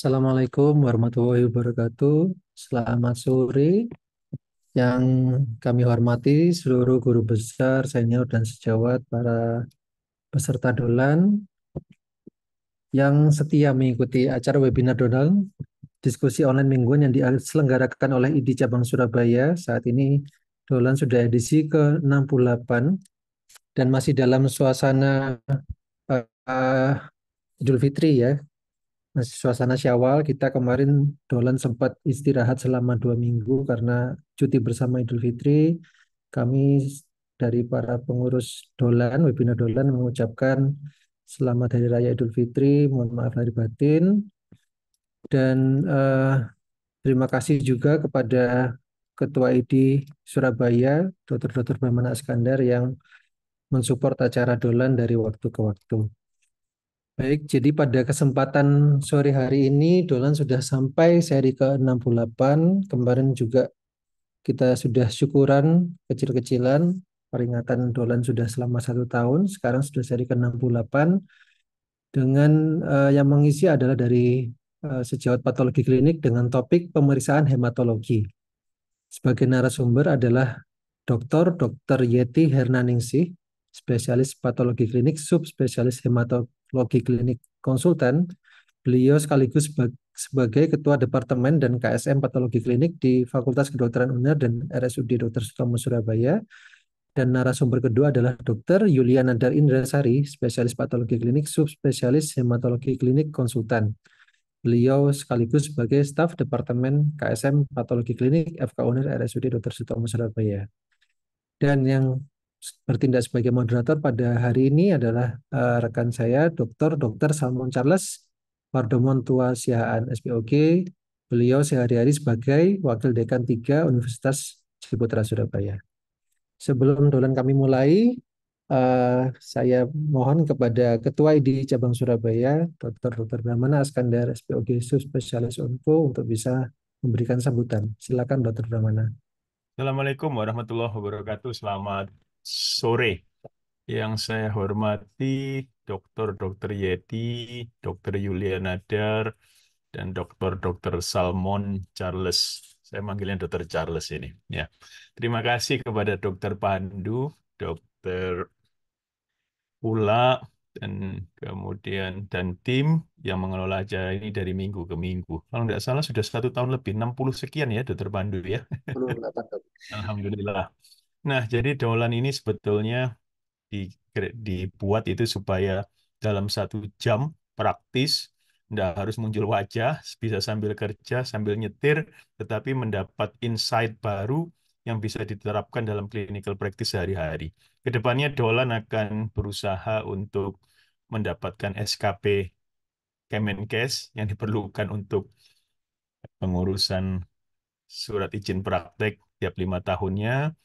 Assalamualaikum warahmatullahi wabarakatuh. Selamat sore yang kami hormati seluruh guru besar, senior, dan sejawat para peserta dolan yang setia mengikuti acara webinar dolan diskusi online mingguan yang diselenggarakan oleh ID Cabang Surabaya. Saat ini dolan sudah edisi ke-68 dan masih dalam suasana uh, Idul Fitri ya. Masih suasana Syawal, kita kemarin dolan sempat istirahat selama 2 minggu karena cuti bersama Idul Fitri. Kami dari para pengurus dolan, webinar dolan mengucapkan selamat Hari Raya Idul Fitri, mohon maaf lahir batin, dan terima kasih juga kepada Ketua ID Surabaya, Dr. Bambana Iskandar yang mensupport acara dolan dari waktu ke waktu. Baik, jadi pada kesempatan sore hari ini Dolan sudah sampai seri ke-68. Kemarin juga kita sudah syukuran kecil-kecilan, peringatan Dolan sudah selama 1 tahun. Sekarang sudah seri ke-68 dengan yang mengisi adalah dari sejawat patologi klinik dengan topik pemeriksaan hematologi. Sebagai narasumber adalah Dr. Yeti Hernaningsih, spesialis patologi klinik, subspesialis hematologi klinik konsultan. Beliau sekaligus sebagai Ketua Departemen dan KSM Patologi Klinik di Fakultas Kedokteran UNER dan RSUD Dr. Sutomo Surabaya. Dan narasumber kedua adalah Dr. Yuliana Dar Indrasari, spesialis patologi klinik, subspesialis hematologi klinik konsultan. Beliau sekaligus sebagai staf Departemen KSM Patologi Klinik FK UNER RSUD Dr. Sutomo Surabaya. Dan yang bertindak sebagai moderator pada hari ini adalah rekan saya, Dr. Salmon Charles Pardomon Tua Sihaan SPOG. Beliau sehari-hari sebagai Wakil Dekan 3 Universitas Ciputra Surabaya. Sebelum dolan kami mulai, saya mohon kepada Ketua ID Cabang Surabaya, Dr. Brahmana Iskandar SPOG Subspesialis Onko untuk bisa memberikan sambutan. Silakan Dr. Brahmana. Assalamualaikum warahmatullahi wabarakatuh. Selamat sore. Yang saya hormati Dr. Yeti, Dr. Yulia Nadar, dan Dr. Salmon Charles. Saya manggilnya Dr. Charles ini. Ya. Terima kasih kepada Dr. Pandu, Dr. Ula, dan kemudian tim yang mengelola acara ini dari minggu ke minggu. Kalau tidak salah sudah 1 tahun lebih, 60 sekian ya, Dr. Pandu ya. Alhamdulillah. Nah, jadi dolan ini sebetulnya dibuat itu supaya dalam 1 jam praktis, tidak harus muncul wajah, bisa sambil kerja, sambil nyetir, tetapi mendapat insight baru yang bisa diterapkan dalam clinical practice sehari-hari. Kedepannya dolan akan berusaha untuk mendapatkan SKP Kemenkes yang diperlukan untuk pengurusan surat izin praktek tiap 5 tahunnya.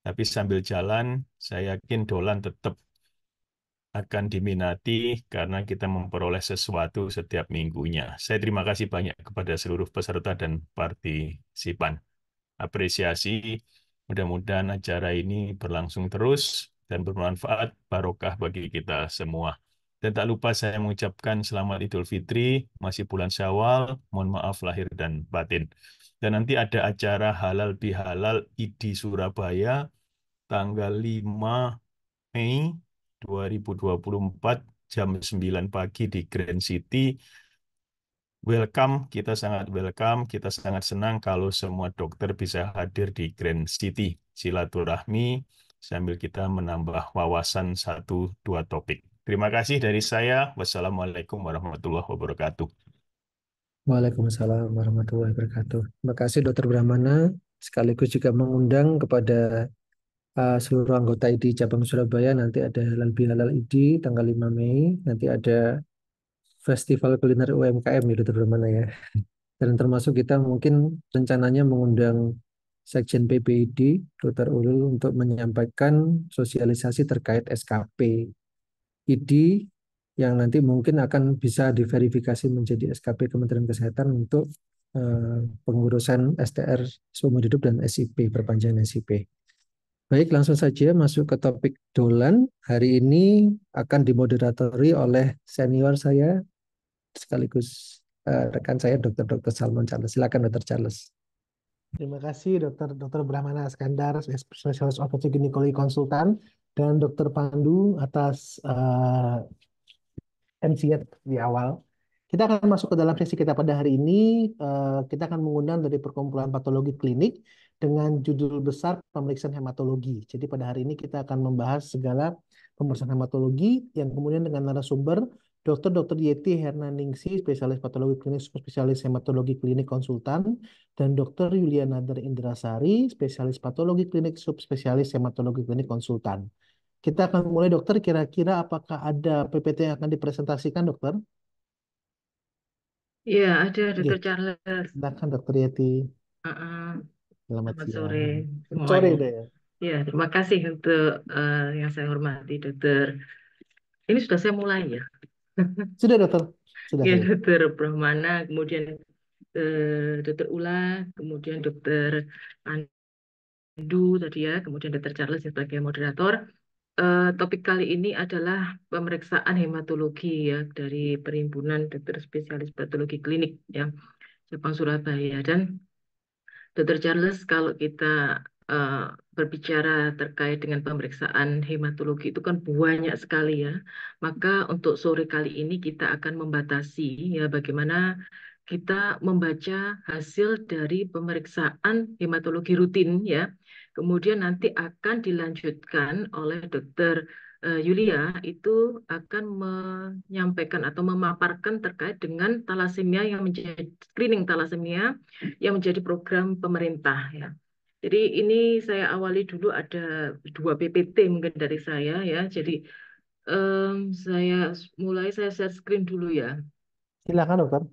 Tapi sambil jalan, saya yakin dolan tetap akan diminati karena kita memperoleh sesuatu setiap minggunya. Saya terima kasih banyak kepada seluruh peserta dan partisipan. Apresiasi, mudah-mudahan acara ini berlangsung terus dan bermanfaat, barokah bagi kita semua. Dan tak lupa saya mengucapkan selamat Idul Fitri, masih bulan Syawal, mohon maaf lahir dan batin. Dan nanti ada acara halal bihalal ID Surabaya tanggal 5 Mei 2024 jam 9 pagi di Grand City. Welcome, kita sangat welcome, kita sangat senang kalau semua dokter bisa hadir di Grand City. Silaturahmi sambil kita menambah wawasan 1-2 topik. Terima kasih dari saya. Wassalamualaikum warahmatullahi wabarakatuh. Waalaikumsalam warahmatullahi wabarakatuh. Terima kasih Dr. Brahmana, sekaligus juga mengundang kepada seluruh anggota ID Cabang Surabaya. Nanti ada Halal Bihalal ID tanggal 5 Mei, nanti ada Festival Kuliner UMKM ya Dr. Brahmana ya. Dan termasuk kita mungkin rencananya mengundang Sekjen PBID, Dr. Ulul, untuk menyampaikan sosialisasi terkait SKP ID yang nanti mungkin akan bisa diverifikasi menjadi SKP Kementerian Kesehatan untuk pengurusan STR seumur hidup dan SIP, perpanjangan SIP. Baik, langsung saja masuk ke topik dolan. Hari ini akan dimoderatori oleh senior saya sekaligus rekan saya Dr. Salman Charles. Silakan Dr. Charles. Terima kasih Dr. Brahmana Iskandar, spesialis ortopedi ginekologi konsultan, dan Dr. Pandu atas MC-nya di awal. Kita akan masuk ke dalam sesi kita pada hari ini. Kita akan mengundang dari Perkumpulan Patologi Klinik dengan judul besar pemeriksaan hematologi. Jadi pada hari ini kita akan membahas segala pemeriksaan hematologi yang kemudian dengan narasumber Dr. Yeti Hernaningsi, spesialis patologi klinik, spesialis hematologi klinik konsultan, dan Dr. Yulia Nader Indrasari, spesialis patologi klinik, subspesialis hematologi klinik konsultan. Kita akan mulai dokter, kira-kira apakah ada PPT yang akan dipresentasikan dokter? Iya, ada Oke, Dr. Charles. silakan dokter Yeti. Uh-uh. Selamat Selamat sore siang. Sore semuanya. udah ya. Ya, terima kasih untuk yang saya hormati, Dokter. Ini sudah saya mulai ya. Sudah dokter, sudah Ya, saya. Dokter Brahmana, kemudian Dokter Ula, kemudian Dokter Pandu tadi ya, kemudian Dokter Charles sebagai moderator. Topik kali ini adalah pemeriksaan hematologi ya dari Perhimpunan Dokter Spesialis Patologi Klinik ya, Jepang Surabaya. Dan Dokter Charles, kalau kita eh, berbicara terkait dengan pemeriksaan hematologi itu kan banyak sekali ya. Maka untuk sore kali ini kita akan membatasi ya bagaimana kita membaca hasil dari pemeriksaan hematologi rutin ya. Kemudian nanti akan dilanjutkan oleh Dokter Yulia itu akan menyampaikan atau memaparkan terkait dengan talasemia yang menjadi screening talasemia yang menjadi program pemerintah ya. Jadi ini saya awali dulu ada 2 PPT mungkin dari saya ya. Jadi saya mulai saya share screen dulu ya. Silakan dokter.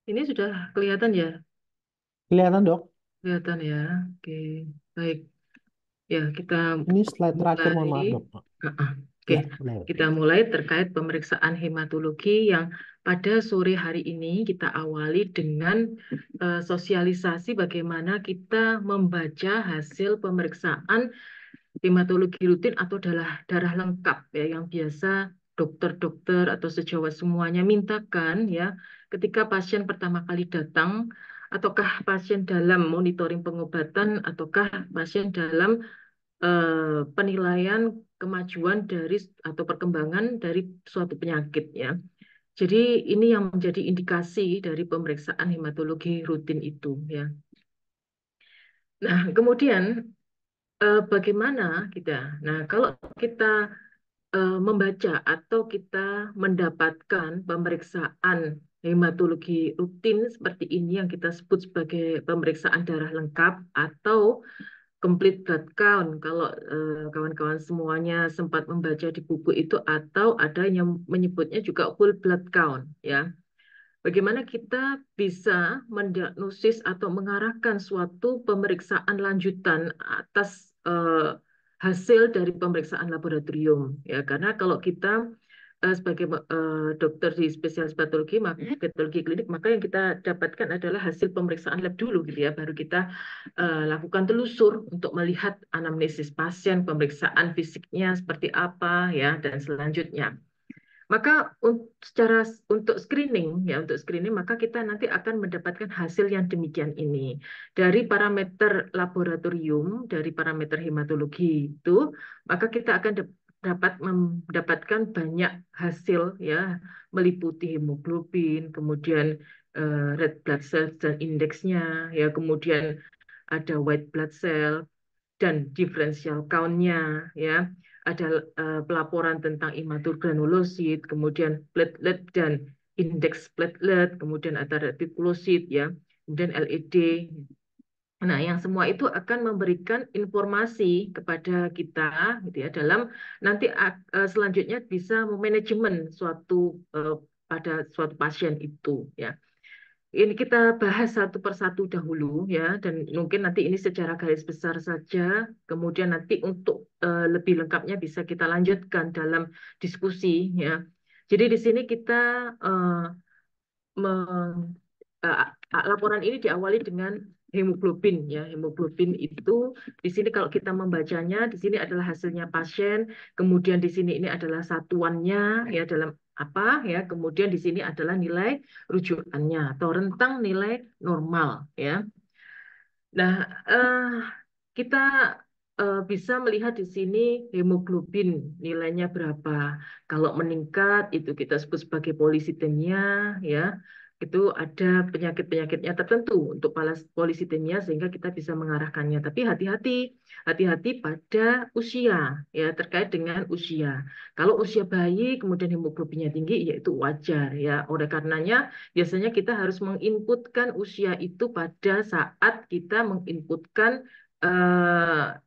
Ini sudah kelihatan ya? Kelihatan dok. Kelihatan ya. Oke, baik. Ya, kita Ini slide terakhir, mohon mulai. maaf dok. Oke, Ya, boleh. kita mulai terkait pemeriksaan hematologi yang pada sore hari ini kita awali dengan sosialisasi bagaimana kita membaca hasil pemeriksaan hematologi rutin atau darah lengkap ya yang biasa dokter-dokter atau sejawat semuanya mintakan ya ketika pasien pertama kali datang, ataukah pasien dalam monitoring pengobatan ataukah pasien dalam penilaian kemajuan dari atau perkembangan dari suatu penyakit ya. Jadi ini yang menjadi indikasi dari pemeriksaan hematologi rutin itu ya. Nah, kemudian bagaimana kita? Nah, kalau kita membaca atau kita mendapatkan pemeriksaan hematologi rutin seperti ini yang kita sebut sebagai pemeriksaan darah lengkap atau complete blood count kalau kawan-kawan semuanya sempat membaca di buku itu, atau ada yang menyebutnya juga whole blood count ya. Bagaimana kita bisa mendiagnosis atau mengarahkan suatu pemeriksaan lanjutan atas hasil dari pemeriksaan laboratorium ya, karena kalau kita sebagai dokter di spesialis patologi, patologi klinik, maka yang kita dapatkan adalah hasil pemeriksaan lab dulu gitu ya, baru kita lakukan telusur untuk melihat anamnesis pasien, pemeriksaan fisiknya seperti apa ya, dan selanjutnya. Maka untuk screening ya, untuk screening maka kita nanti akan mendapatkan hasil yang demikian ini dari parameter laboratorium, dari parameter hematologi itu, maka kita akan dapat mendapatkan banyak hasil ya, meliputi hemoglobin, kemudian red blood cell indeksnya ya, kemudian ada white blood cell dan differential count-nya ya, ada pelaporan tentang imatogranulosida, kemudian platelet dan indeks platelet, kemudian ada retikulosit ya, kemudian LED. Nah, yang semua itu akan memberikan informasi kepada kita gitu ya, dalam nanti selanjutnya bisa memanajemen suatu pada suatu pasien itu ya. Ini kita bahas satu persatu dahulu ya, dan mungkin nanti ini secara garis besar saja. Kemudian nanti untuk lebih lengkapnya bisa kita lanjutkan dalam diskusi ya. Jadi di sini kita uh, laporan ini diawali dengan hemoglobin ya. Hemoglobin itu di sini kalau kita membacanya di sini adalah hasilnya pasien, kemudian di sini ini adalah satuannya ya dalam apa ya, kemudian di sini adalah nilai rujukannya atau rentang nilai normal ya. Nah, kita bisa melihat di sini hemoglobin nilainya berapa. Kalau meningkat itu kita sebut sebagai polisitemia ya. Itu ada penyakit-penyakitnya tertentu untuk polisitemia sehingga kita bisa mengarahkannya. Tapi hati-hati pada usia ya, terkait dengan usia. Kalau usia bayi kemudian hemoglobinnya tinggi ya itu wajar ya. Oleh karenanya biasanya kita harus menginputkan usia itu pada saat kita menginputkan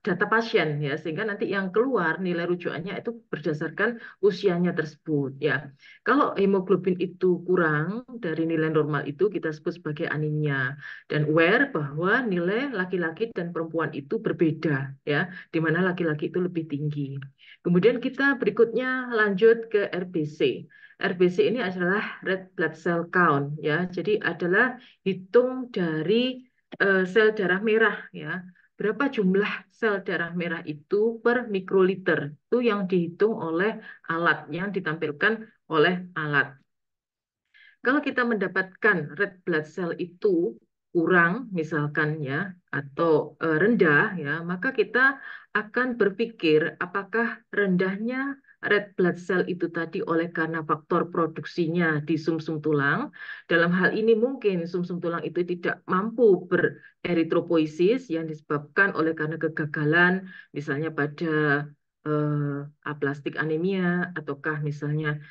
data pasien ya, sehingga nanti yang keluar nilai rujukannya itu berdasarkan usianya tersebut ya. Kalau hemoglobin itu kurang dari nilai normal itu kita sebut sebagai anemia, dan aware bahwa nilai laki-laki dan perempuan itu berbeda ya, di mana laki-laki itu lebih tinggi. Kemudian kita berikutnya lanjut ke RBC. RBC ini adalah red blood cell count ya. Jadi adalah hitung dari sel darah merah ya. Berapa jumlah sel darah merah itu per mikroliter. Itu yang dihitung oleh alat, yang ditampilkan oleh alat. Kalau kita mendapatkan red blood cell itu kurang misalkan ya, atau rendah ya, maka kita akan berpikir apakah rendahnya red blood cell itu tadi oleh karena faktor produksinya di sumsum tulang. Dalam hal ini mungkin sumsum tulang itu tidak mampu bereritropoiesis yang disebabkan oleh karena kegagalan misalnya pada aplastik anemia, ataukah misalnya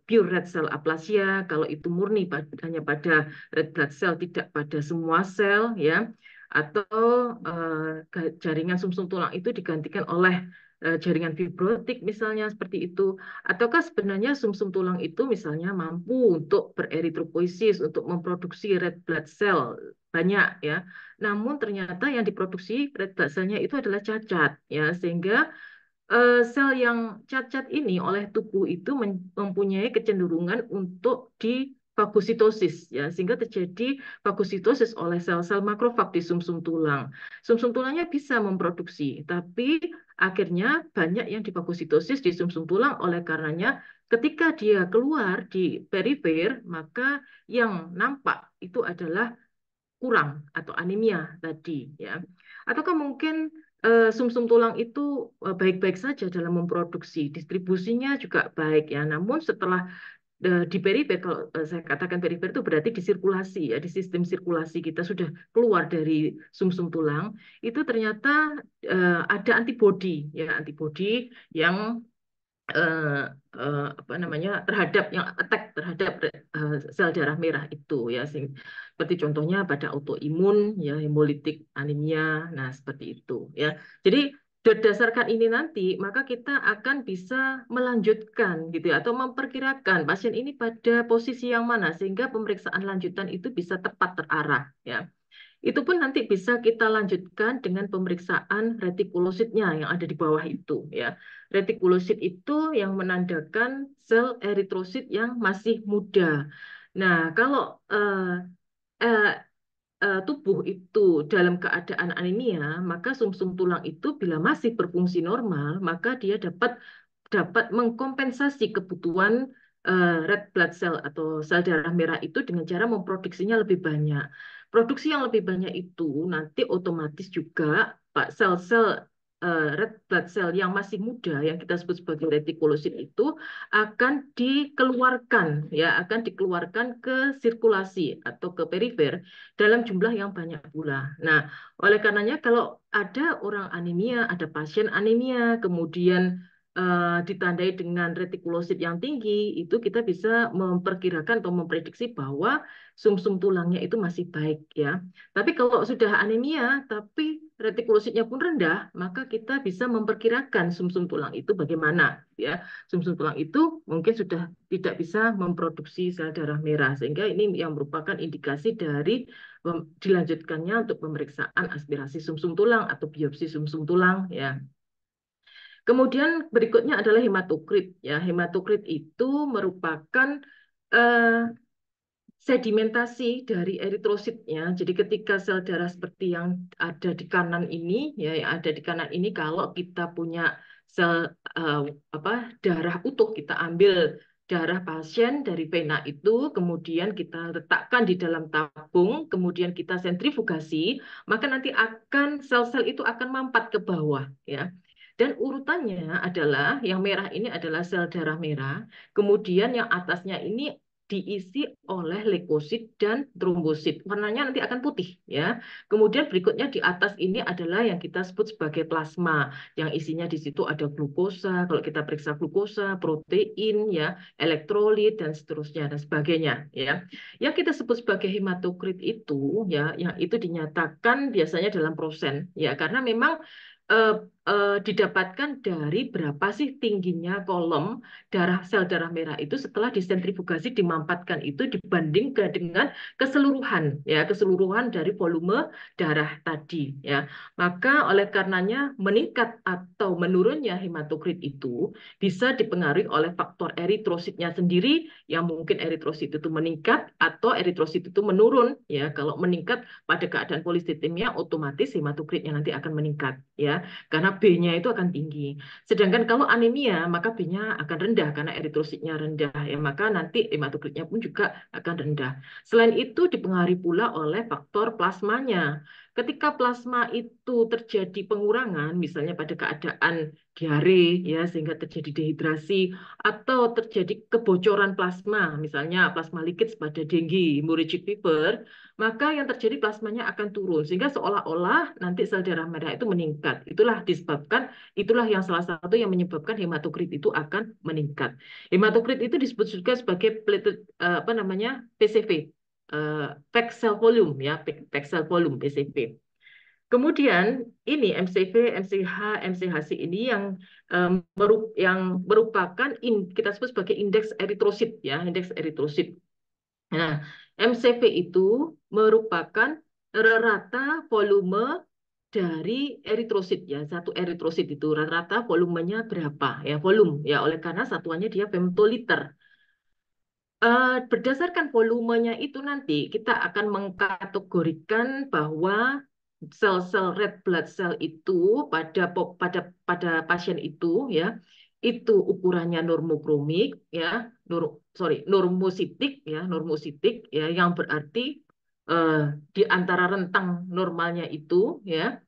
pure red cell aplasia, kalau itu murni hanya pada red blood cell, tidak pada semua sel ya, atau jaringan sumsum tulang itu digantikan oleh jaringan fibrotik misalnya seperti itu, ataukah sebenarnya sumsum tulang itu misalnya mampu untuk bereritropoiesis, untuk memproduksi red blood cell banyak ya, namun ternyata yang diproduksi red blood cell-nya itu adalah cacat ya, sehingga sel yang cacat ini oleh tubuh itu mempunyai kecenderungan untuk difagositosis ya, sehingga terjadi fagositosis oleh sel-sel makrofag di sumsum tulang. Sumsum tulangnya bisa memproduksi, tapi akhirnya banyak yang difagositosis di sumsum tulang, oleh karenanya ketika dia keluar di perifer maka yang nampak itu adalah kurang atau anemia tadi ya. Ataukah mungkin sumsum tulang itu baik-baik saja dalam memproduksi, distribusinya juga baik ya. Namun setelah di perifer, kalau saya katakan perifer itu berarti di sirkulasi ya, di sistem sirkulasi kita sudah keluar dari sumsum tulang, itu ternyata ada antibodi ya, antibodi yang apa namanya, terhadap yang attack terhadap sel darah merah itu ya, seperti contohnya pada autoimun ya, hemolitik anemia, nah seperti itu ya. Jadi berdasarkan ini nanti maka kita akan bisa melanjutkan gitu ya, atau memperkirakan pasien ini pada posisi yang mana sehingga pemeriksaan lanjutan itu bisa tepat terarah ya. Itu pun nanti bisa kita lanjutkan dengan pemeriksaan retikulositnya yang ada di bawah itu ya. Retikulosit itu yang menandakan sel eritrosit yang masih muda. Nah, kalau eh, tubuh itu dalam keadaan anemia, maka sumsum tulang itu bila masih berfungsi normal, maka dia dapat mengkompensasi kebutuhan red blood cell atau sel darah merah itu dengan cara memproduksinya lebih banyak. Produksi yang lebih banyak itu nanti otomatis juga Pak sel-sel red blood cell yang masih muda yang kita sebut sebagai retikulosit itu akan dikeluarkan ya, akan dikeluarkan ke sirkulasi atau ke perifer dalam jumlah yang banyak pula. Nah, oleh karenanya kalau ada orang anemia, ada pasien anemia, kemudian ditandai dengan retikulosit yang tinggi, itu kita bisa memperkirakan atau memprediksi bahwa sumsum tulangnya itu masih baik ya. Tapi kalau sudah anemia, tapi retikulositnya pun rendah, maka kita bisa memperkirakan sumsum tulang itu bagaimana ya. Sumsum tulang itu mungkin sudah tidak bisa memproduksi sel darah merah, sehingga ini yang merupakan indikasi dari dilanjutkannya untuk pemeriksaan aspirasi sumsum tulang atau biopsi sumsum tulang ya. Kemudian berikutnya adalah hematokrit ya. Hematokrit itu merupakan eh, sedimentasi dari eritrositnya. Jadi ketika sel darah seperti yang ada di kanan ini, ya, yang ada di kanan ini, kalau kita punya sel darah utuh, kita ambil darah pasien dari vena itu, kemudian kita letakkan di dalam tabung, kemudian kita sentrifugasi, maka nanti akan sel-sel itu akan mampat ke bawah, ya. Dan urutannya adalah yang merah ini adalah sel darah merah, kemudian yang atasnya ini diisi oleh leukosit dan trombosit. Warnanya nanti akan putih, ya. Kemudian berikutnya di atas ini adalah yang kita sebut sebagai plasma, yang isinya di situ ada glukosa. Kalau kita periksa glukosa, protein, ya, elektrolit dan seterusnya dan sebagainya, ya. Yang kita sebut sebagai hematokrit itu, ya, yang itu dinyatakan biasanya dalam %, ya, karena memang didapatkan dari berapa sih tingginya kolom sel darah merah itu setelah disentrifugasi, dimampatkan itu dibandingkan dengan keseluruhan, ya, keseluruhan dari volume darah tadi, ya. Maka oleh karenanya meningkat atau menurunnya hematokrit itu bisa dipengaruhi oleh faktor eritrositnya sendiri, yang mungkin eritrosit itu meningkat atau eritrosit itu menurun, ya. Kalau meningkat pada keadaan polisitemia, otomatis hematokritnya nanti akan meningkat, ya, karena B-nya itu akan tinggi. Sedangkan kalau anemia, maka B-nya akan rendah karena eritrositnya rendah, ya, maka nanti hematokritnya pun juga akan rendah. Selain itu dipengaruhi pula oleh faktor plasmanya. Ketika plasma itu terjadi pengurangan, misalnya pada keadaan diare, ya, sehingga terjadi dehidrasi, atau terjadi kebocoran plasma, misalnya plasma likit pada dengue, hemorrhagic fever, maka yang terjadi plasmanya akan turun, sehingga seolah-olah nanti sel darah merah itu meningkat. Itulah yang salah satu yang menyebabkan hematokrit itu akan meningkat. Hematokrit itu disebut juga sebagai platelet, PCV, packed cell volume, ya, packed cell volume PCV. Kemudian ini MCV, MCH, MCHC ini yang merupakan kita sebut sebagai indeks eritrosit, ya, indeks eritrosit. Nah, MCV itu merupakan rata volume dari eritrosit, ya. Satu eritrosit itu rata-rata volumenya berapa, ya, volume, ya, oleh karena satuannya dia femtoliter. Berdasarkan volumenya itu nanti kita akan mengkategorikan bahwa sel-sel red blood cell itu pada pasien itu, ya, itu ukurannya normokromik, ya, normositik, ya, normositik, ya, yang berarti di antara rentang normalnya itu, ya.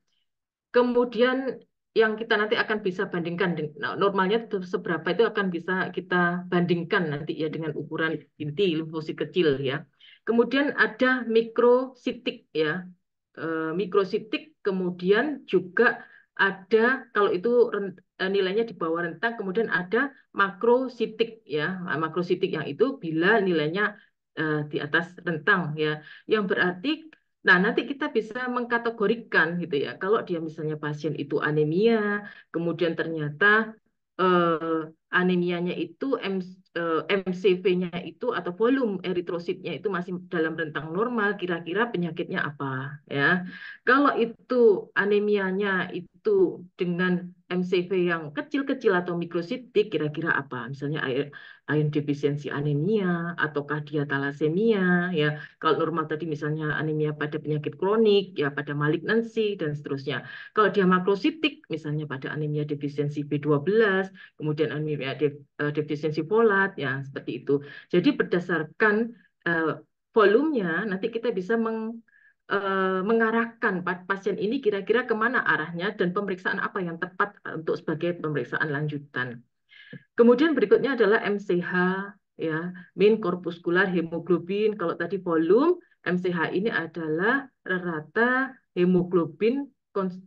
Kemudian yang kita nanti akan bisa bandingkan, normalnya seberapa itu akan bisa kita bandingkan nanti, ya, dengan ukuran inti limfosit kecil, ya. Kemudian ada mikrositik, ya, mikrositik, kemudian juga ada kalau itu nilainya di bawah rentang, kemudian ada makrositik, ya, makrositik yang itu bila nilainya di atas rentang, ya, yang berarti. Nah, nanti kita bisa mengkategorikan gitu, ya. Kalau dia misalnya pasien itu anemia, kemudian ternyata anemianya itu MCV-nya itu atau volume eritrositnya itu masih dalam rentang normal, kira-kira penyakitnya apa, ya. Kalau itu anemianya itu dengan MCV yang kecil-kecil atau mikrositik, kira-kira apa? Misalnya iron defisiensi anemia ataukah dia talasemia, ya. Kalau normal tadi misalnya anemia pada penyakit kronik, ya, pada malignansi dan seterusnya. Kalau dia makrositik, misalnya pada anemia defisiensi B12, kemudian anemia defisiensi folat, ya, seperti itu. Jadi berdasarkan volumenya, nanti kita bisa mengarahkan pasien ini kira-kira kemana arahnya dan pemeriksaan apa yang tepat untuk sebagai pemeriksaan lanjutan. Kemudian berikutnya adalah MCH, ya, mean corpuscular hemoglobin. Kalau tadi volume, MCH ini adalah rata hemoglobin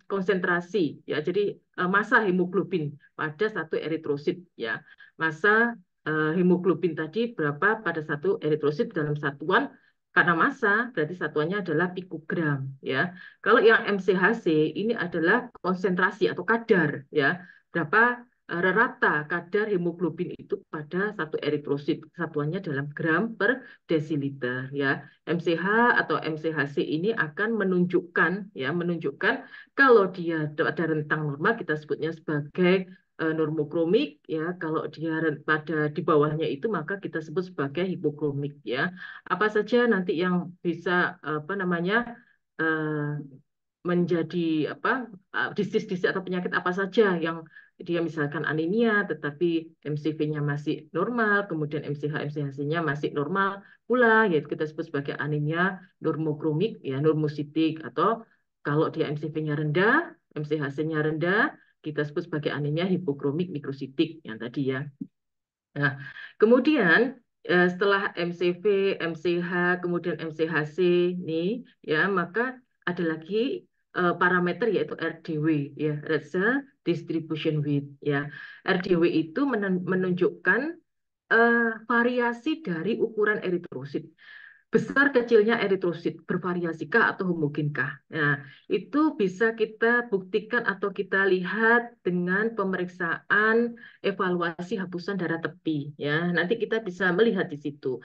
konsentrasi, ya. Jadi massa hemoglobin pada satu eritrosit, ya. Massa hemoglobin tadi berapa pada satu eritrosit dalam satuan, karena massa berarti satuannya adalah pikogram, ya. Kalau yang MCHC ini adalah konsentrasi atau kadar, ya. Berapa rata kadar hemoglobin itu pada satu eritrosit, satuannya dalam gram per desiliter, ya. MCH atau MCHC ini akan menunjukkan kalau dia ada rentang normal, kita sebutnya sebagai normokromik ya. Kalau dia pada di bawahnya itu maka kita sebut sebagai hipokromik ya. Apa saja nanti yang bisa apa namanya eh, menjadi apa disease atau penyakit apa saja yang dia misalkan anemia tetapi MCV-nya masih normal, kemudian MCH-nya masih normal pula, yaitu kita sebut sebagai anemia normokromik ya, normositik, atau kalau dia MCV-nya rendah, MCHC-nya rendah, kita sebut sebagai anemia hipokromik mikrositik yang tadi ya. Nah, kemudian setelah MCV, MCH, kemudian MCHC nih ya, maka ada lagi parameter yaitu RDW ya, red cell distribution width ya. RDW itu menunjukkan variasi dari ukuran eritrosit. Besar kecilnya eritrosit bervariasikah atau homogenkah? Nah, itu bisa kita buktikan atau kita lihat dengan pemeriksaan evaluasi hapusan darah tepi. Ya, nanti kita bisa melihat di situ.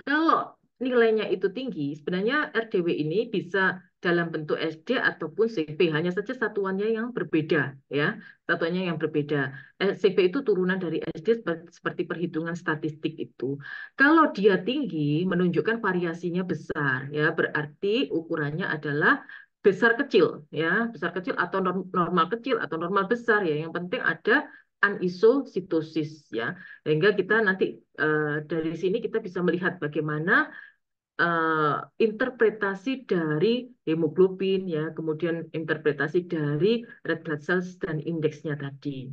Kalau nilainya itu tinggi, sebenarnya RDW ini bisa dalam bentuk SD ataupun CV, hanya saja satuannya yang berbeda, ya, satuannya yang berbeda. CV itu turunan dari SD seperti perhitungan statistik itu. Kalau dia tinggi, menunjukkan variasinya besar, ya, berarti ukurannya adalah besar kecil, ya, besar kecil atau normal kecil atau normal besar, ya. Yang penting ada anisositosis, ya, sehingga kita nanti dari sini kita bisa melihat bagaimana interpretasi dari hemoglobin, ya, kemudian interpretasi dari red blood cells dan indeksnya tadi.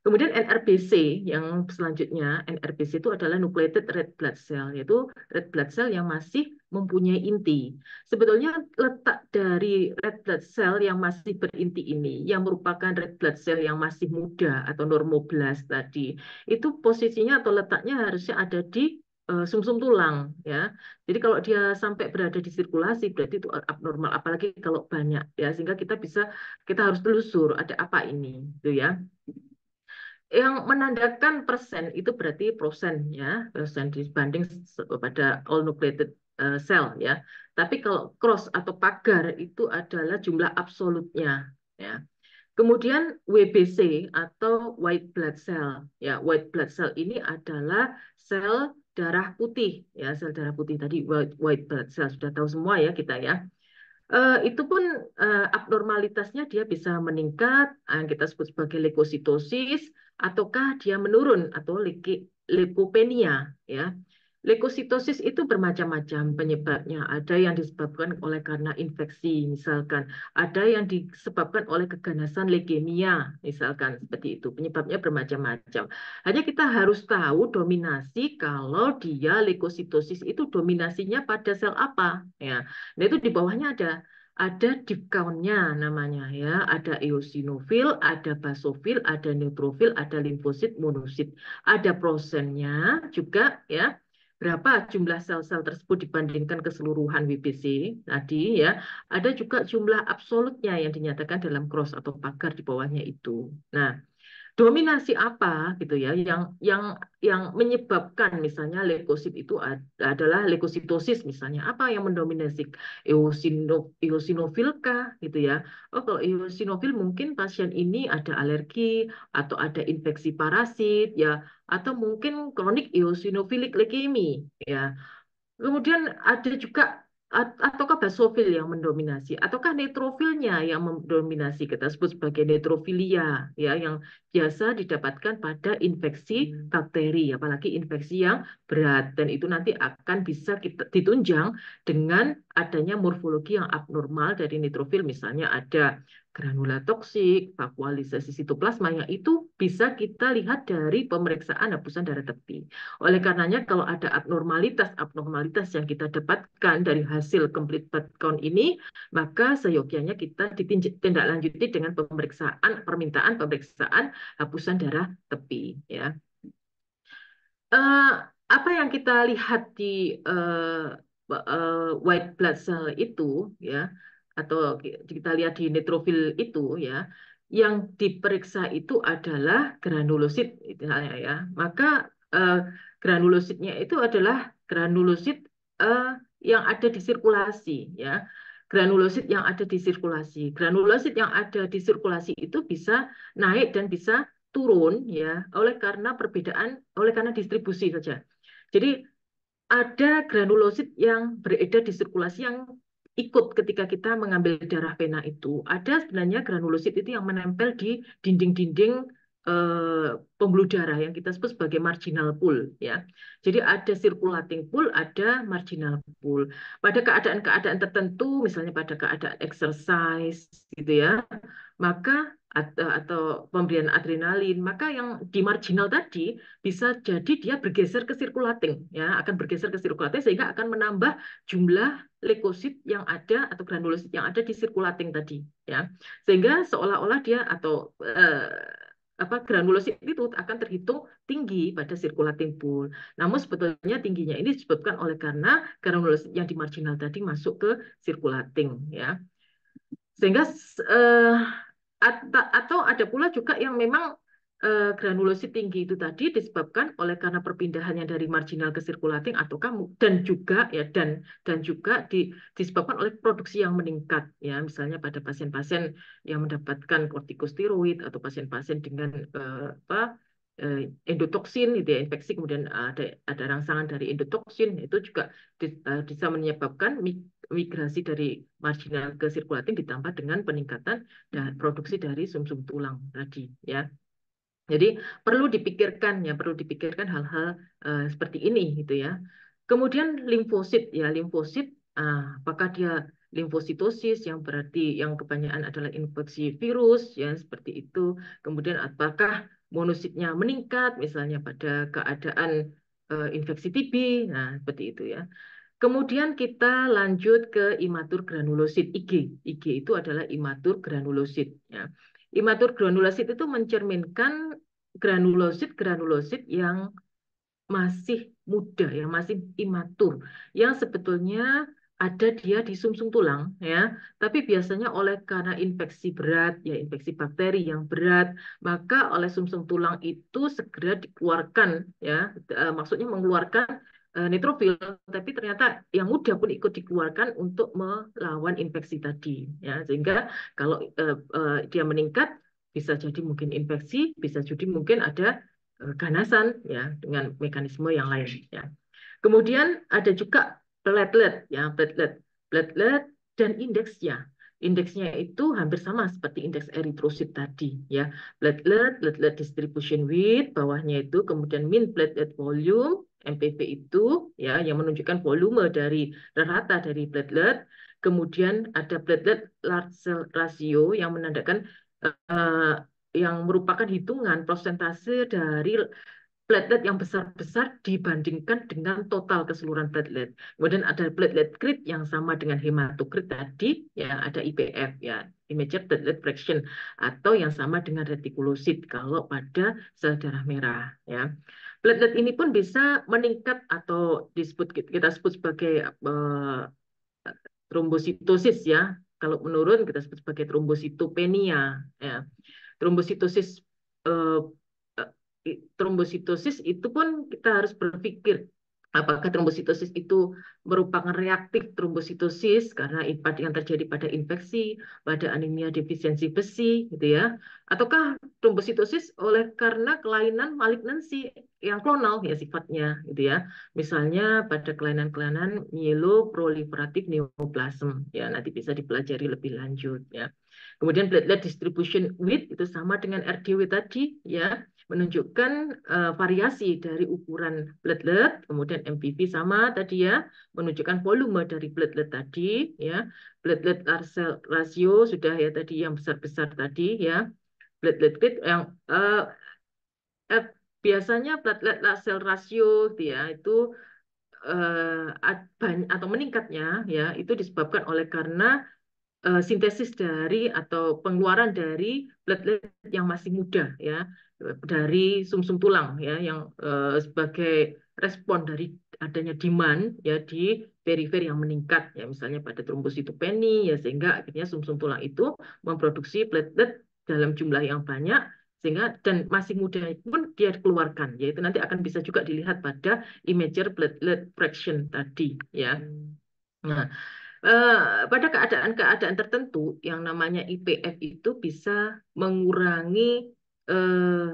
Kemudian NRBC yang selanjutnya, NRBC itu adalah nucleated red blood cell, yaitu red blood cell yang masih mempunyai inti. Sebetulnya letak dari red blood cell yang masih berinti ini, yang merupakan red blood cell yang masih muda atau normoblast tadi, itu posisinya atau letaknya harusnya ada di sumsum tulang, ya. Jadi kalau dia sampai berada di sirkulasi berarti itu abnormal, apalagi kalau banyak, ya. Sehingga kita harus telusur ada apa ini, gitu ya. Yang menandakan persen itu berarti persen ya, persen dibanding pada all nucleated cell ya. Tapi kalau cross atau pagar itu adalah jumlah absolutnya ya. Kemudian WBC atau white blood cell ya, white blood cell ini adalah sel darah putih ya, sel darah putih tadi white blood cell sudah tahu semua ya kita ya. Itu pun abnormalitasnya dia bisa meningkat, yang kita sebut sebagai leukositosis, ataukah dia menurun atau leukopenia, ya. Leukositosis itu bermacam-macam penyebabnya. Ada yang disebabkan oleh karena infeksi, misalkan. Ada yang disebabkan oleh keganasan leukemia, misalkan seperti itu. Penyebabnya bermacam-macam. Hanya kita harus tahu dominasi kalau dia leukositosis itu dominasinya pada sel apa, ya. Nah, itu di bawahnya ada deep count-nya namanya ya, ada eosinofil, ada basofil, ada neutrofil, ada limfosit, monosit, ada prosennya juga ya. Berapa jumlah sel-sel tersebut dibandingkan keseluruhan WBC tadi ya. Ada juga jumlah absolutnya yang dinyatakan dalam cross atau pagar di bawahnya itu. Nah, dominasi apa gitu ya yang menyebabkan misalnya leukosit itu adalah leukositosis misalnya, apa yang mendominasi eosinofil kah gitu ya. Oh, kalau eosinofil mungkin pasien ini ada alergi atau ada infeksi parasit ya, atau mungkin kronik eosinofilik leukemia ya. Kemudian ada juga ataukah basofil yang mendominasi, ataukah neutrofilnya yang mendominasi, kita sebut sebagai neutrofilia ya, yang biasa didapatkan pada infeksi bakteri, apalagi infeksi yang berat, dan itu nanti akan bisa kita ditunjang dengan adanya morfologi yang abnormal dari neutrofil, misalnya ada granula toksik, vakuolisasi sitoplasma, yang itu bisa kita lihat dari pemeriksaan hapusan darah tepi. Oleh karenanya kalau ada abnormalitas yang kita dapatkan dari hasil complete blood count ini, maka seyogyanya kita ditindaklanjuti dengan permintaan pemeriksaan hapusan darah tepi ya. Apa yang kita lihat di white blood cell itu ya, atau kita lihat di neutrofil itu ya, yang diperiksa itu adalah granulosit misalnya ya. Maka granulositnya itu adalah granulosit yang ada di sirkulasi ya. Granulosit yang ada di sirkulasi. Granulosit yang ada di sirkulasi itu bisa naik dan bisa turun ya oleh karena distribusi saja. Jadi ada granulosit yang beredar di sirkulasi yang ikut ketika kita mengambil darah vena itu. Ada sebenarnya granulosit itu yang menempel di dinding-dinding pembuluh darah yang kita sebut sebagai marginal pool ya. Jadi ada circulating pool, ada marginal pool. Pada keadaan-keadaan tertentu, misalnya pada keadaan exercise gitu ya, maka atau pemberian adrenalin, maka yang di marginal tadi bisa jadi dia bergeser ke sirkulating ya, akan bergeser ke sirkulating sehingga akan menambah jumlah leukosit yang ada atau granulosit yang ada di sirkulating tadi ya. Sehingga seolah-olah dia atau granulosit itu akan terhitung tinggi pada sirkulating pool. Namun sebetulnya tingginya ini disebabkan oleh karena granulosit yang di marginal tadi masuk ke sirkulating ya. Sehingga atau ada pula juga yang memang granulosit tinggi itu tadi disebabkan oleh karena perpindahannya dari marginal ke sirkulating atau dan juga disebabkan oleh produksi yang meningkat ya, misalnya pada pasien-pasien yang mendapatkan kortikosteroid atau pasien-pasien dengan endotoksin gitu ya, infeksi kemudian ada rangsangan dari endotoksin, itu juga bisa menyebabkan migrasi dari marginal ke sirkulating ditambah dengan peningkatan produksi dari sumsum tulang tadi ya. Jadi perlu dipikirkan hal-hal seperti ini gitu ya. Kemudian limfosit ya, limfosit apakah dia limfositosis yang berarti yang kebanyakan adalah infeksi virus ya seperti itu. Kemudian apakah monositnya meningkat misalnya pada keadaan infeksi TB. Nah, seperti itu ya. Kemudian kita lanjut ke imatur granulosit IG. IG itu adalah imatur granulosit ya. Imatur granulosit itu mencerminkan granulosit yang masih muda, yang masih imatur, yang sebetulnya ada dia di sumsum tulang ya, tapi biasanya oleh karena infeksi berat ya, infeksi bakteri yang berat, maka oleh sumsum tulang itu segera dikeluarkan ya, maksudnya mengeluarkan neutrofil, tapi ternyata yang muda pun ikut dikeluarkan untuk melawan infeksi tadi ya, sehingga kalau dia meningkat bisa jadi mungkin infeksi, bisa jadi mungkin ada ganasan ya dengan mekanisme yang lain ya. Kemudian ada juga platelet ya, platelet dan indeksnya. Indeksnya itu hampir sama seperti indeks eritrosit tadi ya. Platelet distribution width bawahnya itu, kemudian mean platelet volume MPV itu ya yang menunjukkan volume dari rata dari platelet. Kemudian ada platelet large cell ratio yang menandakan yang merupakan hitungan persentase dari platelet yang besar-besar dibandingkan dengan total keseluruhan platelet. Kemudian ada platelet crit yang sama dengan hematokrit tadi, ya ada IPF ya, immature platelet fraction, atau yang sama dengan retikulosit kalau pada sel darah merah ya. Platelet ini pun bisa meningkat atau kita sebut sebagai trombositosis ya. Kalau menurun kita sebut sebagai trombositopenia ya. Trombositosis trombositosis itu pun kita harus berpikir apakah trombositosis itu merupakan reaktif trombositosis karena yang terjadi pada infeksi, pada anemia defisiensi besi gitu ya, ataukah trombositosis oleh karena kelainan malignansi yang klonal ya sifatnya gitu ya. Misalnya pada kelainan-kelainan myeloproliferatif neoplasm ya, nanti bisa dipelajari lebih lanjut ya. Kemudian platelet distribution width itu sama dengan RDW tadi ya, menunjukkan variasi dari ukuran platelet, kemudian MPV sama tadi ya, menunjukkan volume dari platelet tadi ya, platelet large cell ratio sudah ya tadi yang besar-besar tadi ya, platelet yang biasanya platelet large cell ratio ya itu atau meningkatnya ya itu disebabkan oleh karena sintesis dari atau pengeluaran dari platelet yang masih muda ya dari sumsum tulang ya yang sebagai respon dari adanya demand ya di perifer yang meningkat ya misalnya pada trombositopeni ya sehingga akhirnya sumsum tulang itu memproduksi platelet dalam jumlah yang banyak sehingga dan masih muda pun dia dikeluarkan yaitu nanti akan bisa juga dilihat pada immature platelet fraction tadi ya. Nah, pada keadaan-keadaan tertentu yang namanya IPF itu bisa mengurangi eh,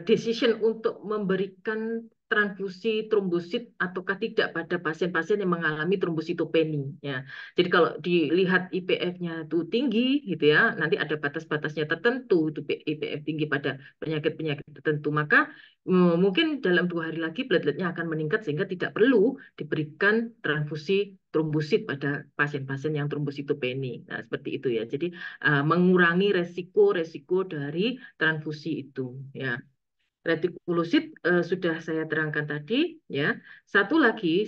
decision untuk memberikan transfusi trombosit ataukah tidak pada pasien-pasien yang mengalami trombositopeni ya. Jadi kalau dilihat IPF-nya itu tinggi gitu ya, nanti ada batas-batasnya tertentu itu IPF tinggi pada penyakit-penyakit tertentu, maka mungkin dalam 2 hari lagi plateletnya akan meningkat sehingga tidak perlu diberikan transfusi trombosit pada pasien-pasien yang trombositopeni. Nah, seperti itu ya. Jadi mengurangi resiko-resiko dari transfusi itu ya. Retikulosit sudah saya terangkan tadi ya. Satu lagi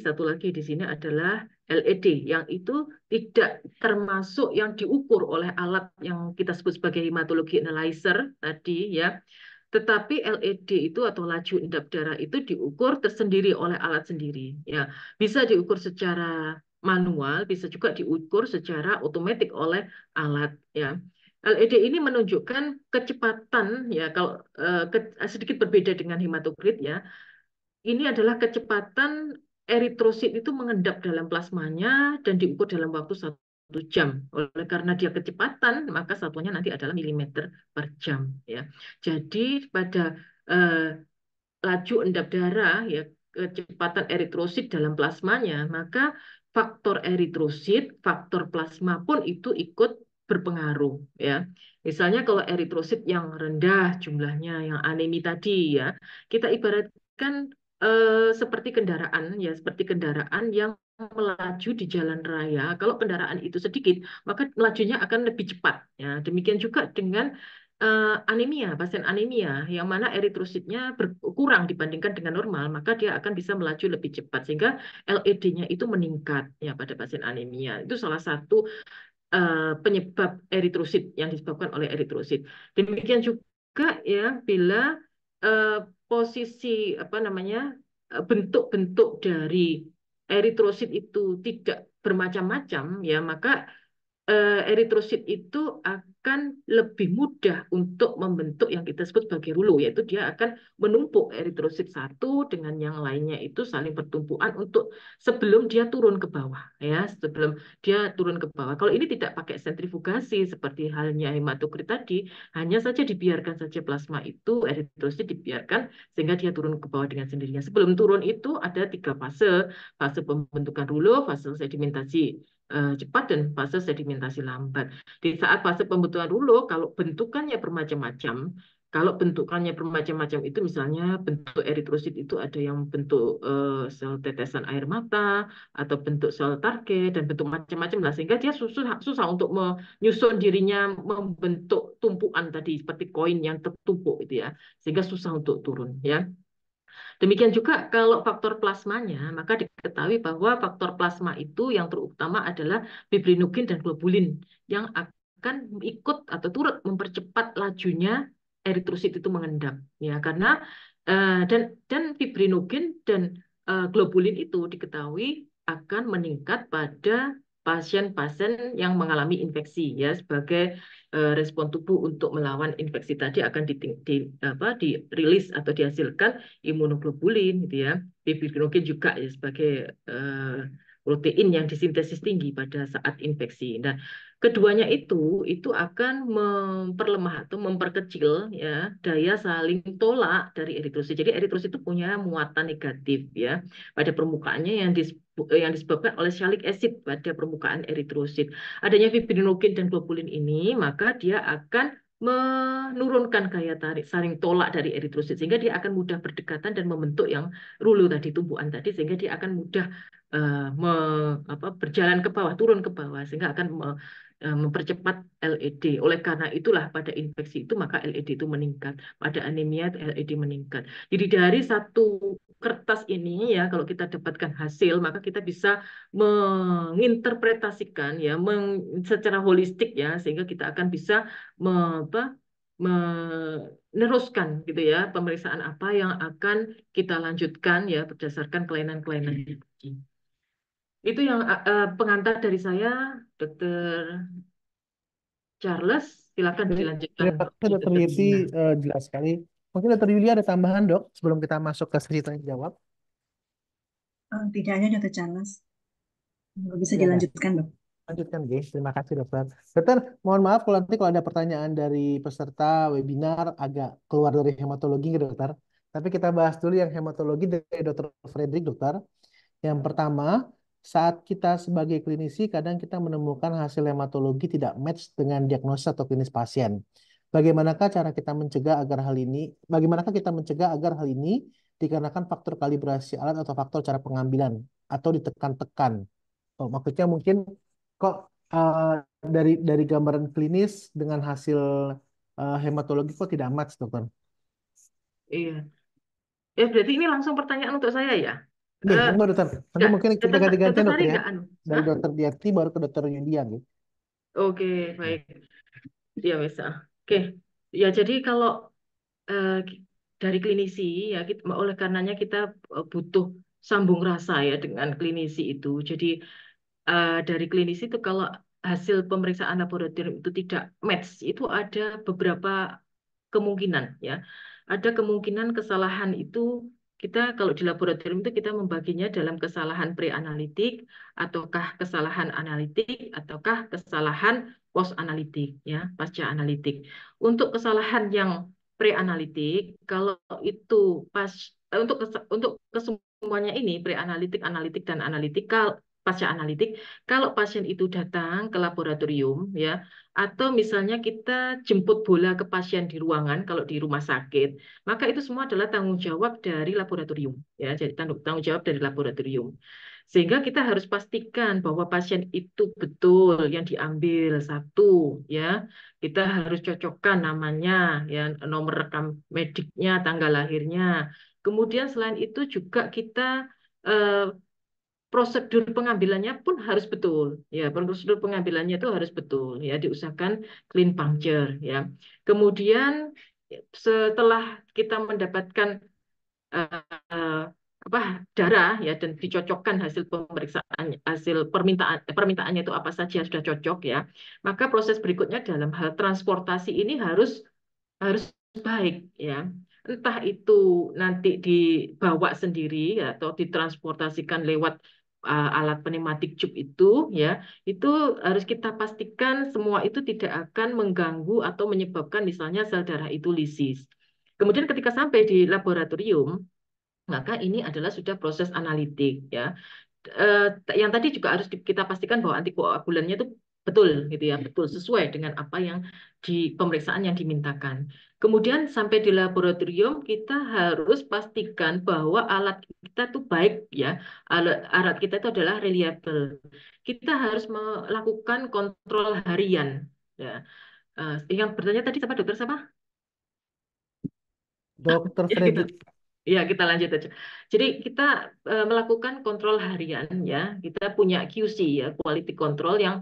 di sini adalah LED yang itu tidak termasuk yang diukur oleh alat yang kita sebut sebagai hematologi analyzer tadi ya. Tetapi LED itu atau laju endap darah itu diukur tersendiri oleh alat sendiri ya. Bisa diukur secara manual, bisa juga diukur secara otomatis oleh alat ya. LED ini menunjukkan kecepatan ya, kalau sedikit berbeda dengan hematokrit ya. Ini adalah kecepatan eritrosit itu mengendap dalam plasmanya dan diukur dalam waktu 1 jam. Oleh karena dia kecepatan, maka satuannya nanti adalah milimeter per jam ya. Jadi pada eh, laju endap darah ya, kecepatan eritrosit dalam plasmanya, maka faktor eritrosit, faktor plasma pun itu ikut berpengaruh ya. Misalnya kalau eritrosit yang rendah jumlahnya, yang anemi tadi ya, kita ibaratkan seperti kendaraan ya, seperti kendaraan yang melaju di jalan raya. Kalau kendaraan itu sedikit, maka lajunya akan lebih cepat ya. Demikian juga dengan anemia, pasien anemia yang mana eritrositnya berkurang dibandingkan dengan normal, maka dia akan bisa melaju lebih cepat sehingga LED-nya itu meningkat ya pada pasien anemia. Itu salah satu penyebab eritrosit yang disebabkan oleh eritrosit. Demikian juga ya bila eh, posisi apa namanya bentuk-bentuk dari eritrosit itu tidak bermacam-macam ya, maka eritrosit itu akan lebih mudah untuk membentuk yang kita sebut sebagai rulo, yaitu dia akan menumpuk eritrosit satu dengan yang lainnya itu saling bertumpuan untuk sebelum dia turun ke bawah ya, sebelum dia turun ke bawah. Kalau ini tidak pakai sentrifugasi seperti halnya hematokrit tadi, hanya saja dibiarkan saja plasma itu eritrosit dibiarkan sehingga dia turun ke bawah dengan sendirinya. Sebelum turun itu ada 3 fase, fase pembentukan rulo, fase sedimentasi cepat dan fase sedimentasi lambat. Di saat fase pembentukan rulo, kalau bentukannya bermacam-macam itu misalnya bentuk eritrosit itu ada yang bentuk sel tetesan air mata atau bentuk sel target dan bentuk macam-macam lah, sehingga dia susah untuk menyusun dirinya membentuk tumpuan tadi seperti koin yang tertumpuk itu ya, sehingga susah untuk turun ya. Demikian juga kalau faktor plasmanya, maka diketahui bahwa faktor plasma itu yang terutama adalah fibrinogin dan globulin yang akan ikut atau turut mempercepat lajunya eritrosit itu mengendap ya, karena dan fibrinogin dan globulin itu diketahui akan meningkat pada pasien-pasien yang mengalami infeksi ya, sebagai respon tubuh untuk melawan infeksi tadi akan dirilis atau dihasilkan imunoglobulin gitu ya. Fibrinogin juga ya sebagai protein yang disintesis tinggi pada saat infeksi. Nah, keduanya itu akan memperlemah atau memperkecil ya daya saling tolak dari eritrosit. Jadi eritrosit itu punya muatan negatif ya pada permukaannya yang disebabkan oleh sialic acid pada permukaan eritrosit. Adanya fibrinogin dan globulin ini, maka dia akan menurunkan gaya tarik saling tolak dari eritrosit sehingga dia akan mudah berdekatan dan membentuk yang rulo tadi, tumbuhan tadi, sehingga dia akan mudah berjalan ke bawah, turun ke bawah sehingga akan mempercepat LED. Oleh karena itulah pada infeksi itu maka LED itu meningkat, pada anemia LED meningkat. Jadi dari satu kertas ini ya, kalau kita dapatkan hasil maka kita bisa menginterpretasikan ya secara holistik ya, sehingga kita akan bisa meneruskan gitu ya pemeriksaan apa yang akan kita lanjutkan ya berdasarkan kelainan-kelainan ini. Itu yang pengantar dari saya, Dokter Charles. Silakan dilanjutkan. Terima kasih Dokter Yeti, jelas sekali. Mungkin Dokter Yulia ada tambahan dok sebelum kita masuk ke sesi tanya jawab. Tidak hanya Dokter Charles. Bisa Tidak ada. dilanjutkan dok. Lanjutkan, guys. Terima kasih, dokter. Dokter, mohon maaf kalau nanti kalau ada pertanyaan dari peserta webinar agak keluar dari hematologi, dokter. Tapi kita bahas dulu yang hematologi dari dokter Fredrik, dokter. Yang pertama, saat kita sebagai klinisi kadang kita menemukan hasil hematologi tidak match dengan diagnosa atau klinis pasien. Bagaimanakah cara kita mencegah agar hal ini, bagaimanakah kita mencegah agar hal ini dikarenakan faktor kalibrasi alat atau faktor cara pengambilan atau ditekan-tekan? Oh, maksudnya mungkin kok eh, dari gambaran klinis dengan hasil hematologi kok tidak match, dokter? Iya. Ya, berarti ini langsung pertanyaan untuk saya ya. Oke, Eh, monggo dokter. Nanti nggak, mungkin kita dokter, dokter ganti-gantian, Sari dokter ya. nggak anu? Dari Hah? dokter Diati baru ke dokter Yudian gitu. Oke, Ya. baik. Ya, bisa. Oke. Ya, jadi kalau eh, dari klinisi ya oleh karenanya kita butuh sambung rasa ya dengan klinisi itu. Jadi dari klinisi itu kalau hasil pemeriksaan laboratorium itu tidak match, itu ada beberapa kemungkinan ya. Ada kemungkinan kesalahan itu kita kalau di laboratorium itu kita membaginya dalam kesalahan pre-analitik ataukah kesalahan analitik ataukah kesalahan post-analitik ya, pasca analitik. Untuk kesalahan yang pre-analitik kalau itu pas untuk kesemuanya ini pre-analitik, analitik dan analitikal pasca analitik kalau pasien itu datang ke laboratorium ya atau misalnya kita jemput bola ke pasien di ruangan kalau di rumah sakit, maka itu semua adalah tanggung jawab dari laboratorium ya, jadi tanggung jawab dari laboratorium. Sehingga kita harus pastikan bahwa pasien itu betul yang diambil satu ya. Kita harus cocokkan namanya ya, nomor rekam mediknya, tanggal lahirnya. Kemudian selain itu juga kita eh, prosedur pengambilannya pun harus betul ya, prosedur pengambilannya itu harus betul ya, diusahakan clean puncture ya. Kemudian setelah kita mendapatkan eh, apa darah ya dan dicocokkan hasil pemeriksaan, hasil permintaannya itu apa saja sudah cocok ya, maka proses berikutnya dalam hal transportasi ini harus baik ya. Entah itu nanti dibawa sendiri ya, atau ditransportasikan lewat alat pneumatik tube itu ya, itu harus kita pastikan semua itu tidak akan mengganggu atau menyebabkan misalnya sel darah itu lisis. Kemudian ketika sampai di laboratorium, maka ini adalah sudah proses analitik ya. eh, yang tadi juga harus kita pastikan bahwa antikoagulannya itu betul gitu ya, betul sesuai dengan apa yang di pemeriksaan yang dimintakan. Kemudian sampai di laboratorium kita harus pastikan bahwa alat kita itu baik ya, alat kita itu adalah reliable. Kita harus melakukan kontrol harian ya. Yang bertanya tadi siapa, dokter siapa? Dokter Ya kita Fredrik. Ya, kita lanjut aja. Jadi kita melakukan kontrol harian ya. Kita punya QC ya, quality control yang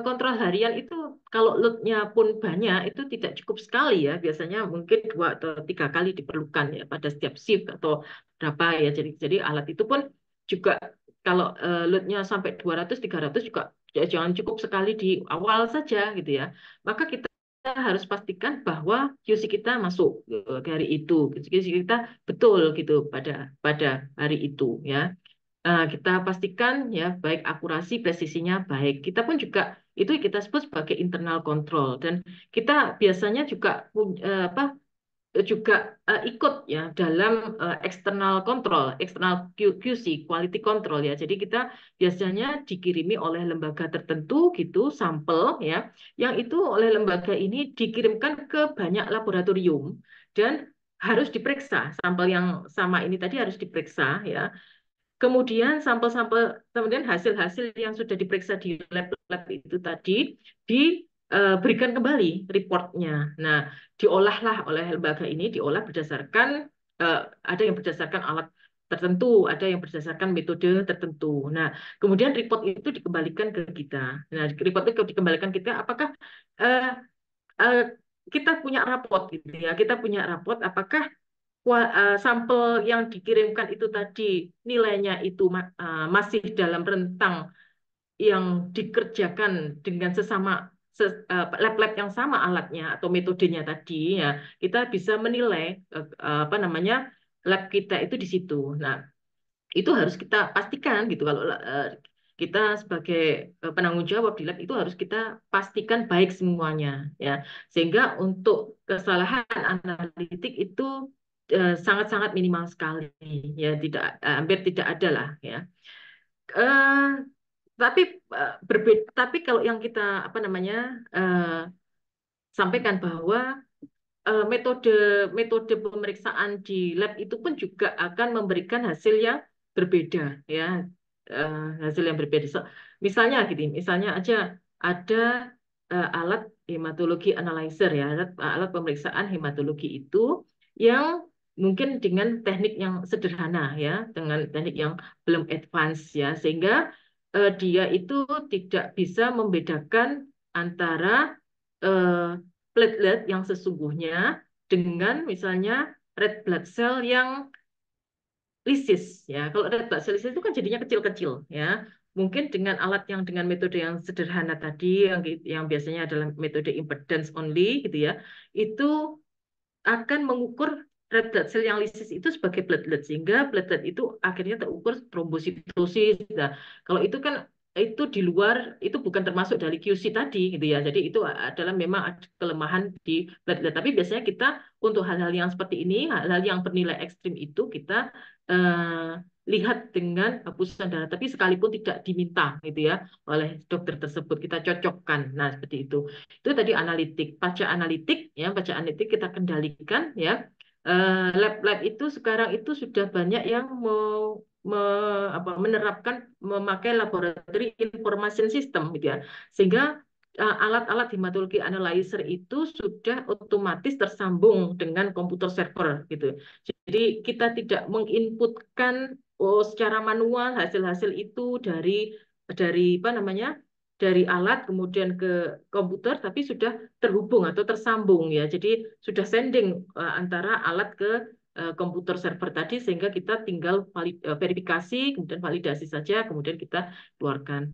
kontrol harian itu kalau load-nya pun banyak itu tidak cukup sekali ya. Biasanya mungkin 2 atau 3 kali diperlukan ya pada setiap shift atau berapa ya. Jadi alat itu pun juga kalau load-nya sampai 200 300 juga ya jangan cukup sekali di awal saja gitu ya. Maka kita harus pastikan bahwa QC kita masuk hari itu, QC kita betul gitu pada pada hari itu ya. Kita pastikan ya baik akurasi presisinya baik. Kita pun juga itu kita sebut sebagai internal control dan kita biasanya juga apa juga ikut ya dalam external control, external QC, quality control ya. Jadi kita biasanya dikirimi oleh lembaga tertentu gitu sampel ya, yang itu oleh lembaga ini dikirimkan ke banyak laboratorium dan harus diperiksa. Sampel yang sama ini tadi harus diperiksa ya. Kemudian hasil-hasil yang sudah diperiksa di lab-lab itu tadi diberikan kembali reportnya. Nah, diolahlah oleh lembaga ini, diolah berdasarkan ada yang berdasarkan alat tertentu, ada yang berdasarkan metode tertentu. Nah, kemudian report itu dikembalikan ke kita. Nah, report itu dikembalikan kita, apakah eh, eh, kita punya raport gitu ya, kita punya raport apakah sampel yang dikirimkan itu tadi nilainya itu masih dalam rentang yang dikerjakan dengan sesama lab-lab yang sama alatnya atau metodenya tadi ya, kita bisa menilai apa namanya lab kita itu di situ. Nah, itu harus kita pastikan gitu kalau kita sebagai penanggung jawab di lab itu harus kita pastikan baik semuanya ya. Sehingga untuk kesalahan analitik itu sangat-sangat minimal sekali ya, tidak hampir tidak ada lah ya. Eh, tapi berbeda, tapi kalau yang kita apa namanya sampaikan bahwa metode metode pemeriksaan di lab itu pun juga akan memberikan hasil yang berbeda ya. Hasil yang berbeda. Misalnya gini, misalnya aja ada alat hematologi analyzer ya, alat pemeriksaan hematologi itu yang mungkin dengan teknik yang sederhana ya, dengan teknik yang belum advance ya, sehingga dia itu tidak bisa membedakan antara eh, platelet yang sesungguhnya dengan misalnya red blood cell yang lisis ya. Kalau red blood cell lisis itu kan jadinya kecil-kecil ya. Mungkin dengan alat yang dengan metode yang sederhana tadi yang biasanya adalah metode impedance only gitu ya. Itu akan mengukur red blood cell yang lisis itu sebagai platelet sehingga platelet itu akhirnya terukur trombositosis. Nah, kalau itu kan itu di luar itu bukan termasuk dari QC tadi gitu ya. Jadi itu adalah memang ada kelemahan di platelet. Tapi biasanya kita untuk hal-hal yang seperti ini, hal-hal yang bernilai ekstrim itu kita lihat dengan hapusan darah. Tapi sekalipun tidak diminta gitu ya oleh dokter tersebut kita cocokkan. Nah, seperti itu. Itu tadi analitik. Pajak analitik kita kendalikan ya. Lab-lab itu sekarang itu sudah banyak yang mau menerapkan memakai laboratory information system gitu ya. Sehingga alat-alat hematologi analyzer itu sudah otomatis tersambung dengan komputer server gitu. Jadi kita tidak menginputkan secara manual hasil-hasil itu dari apa namanya? Dari alat kemudian ke komputer tapi sudah terhubung atau tersambung ya. Jadi sudah sending antara alat ke komputer server tadi sehingga kita tinggal verifikasi kemudian validasi saja kemudian kita keluarkan.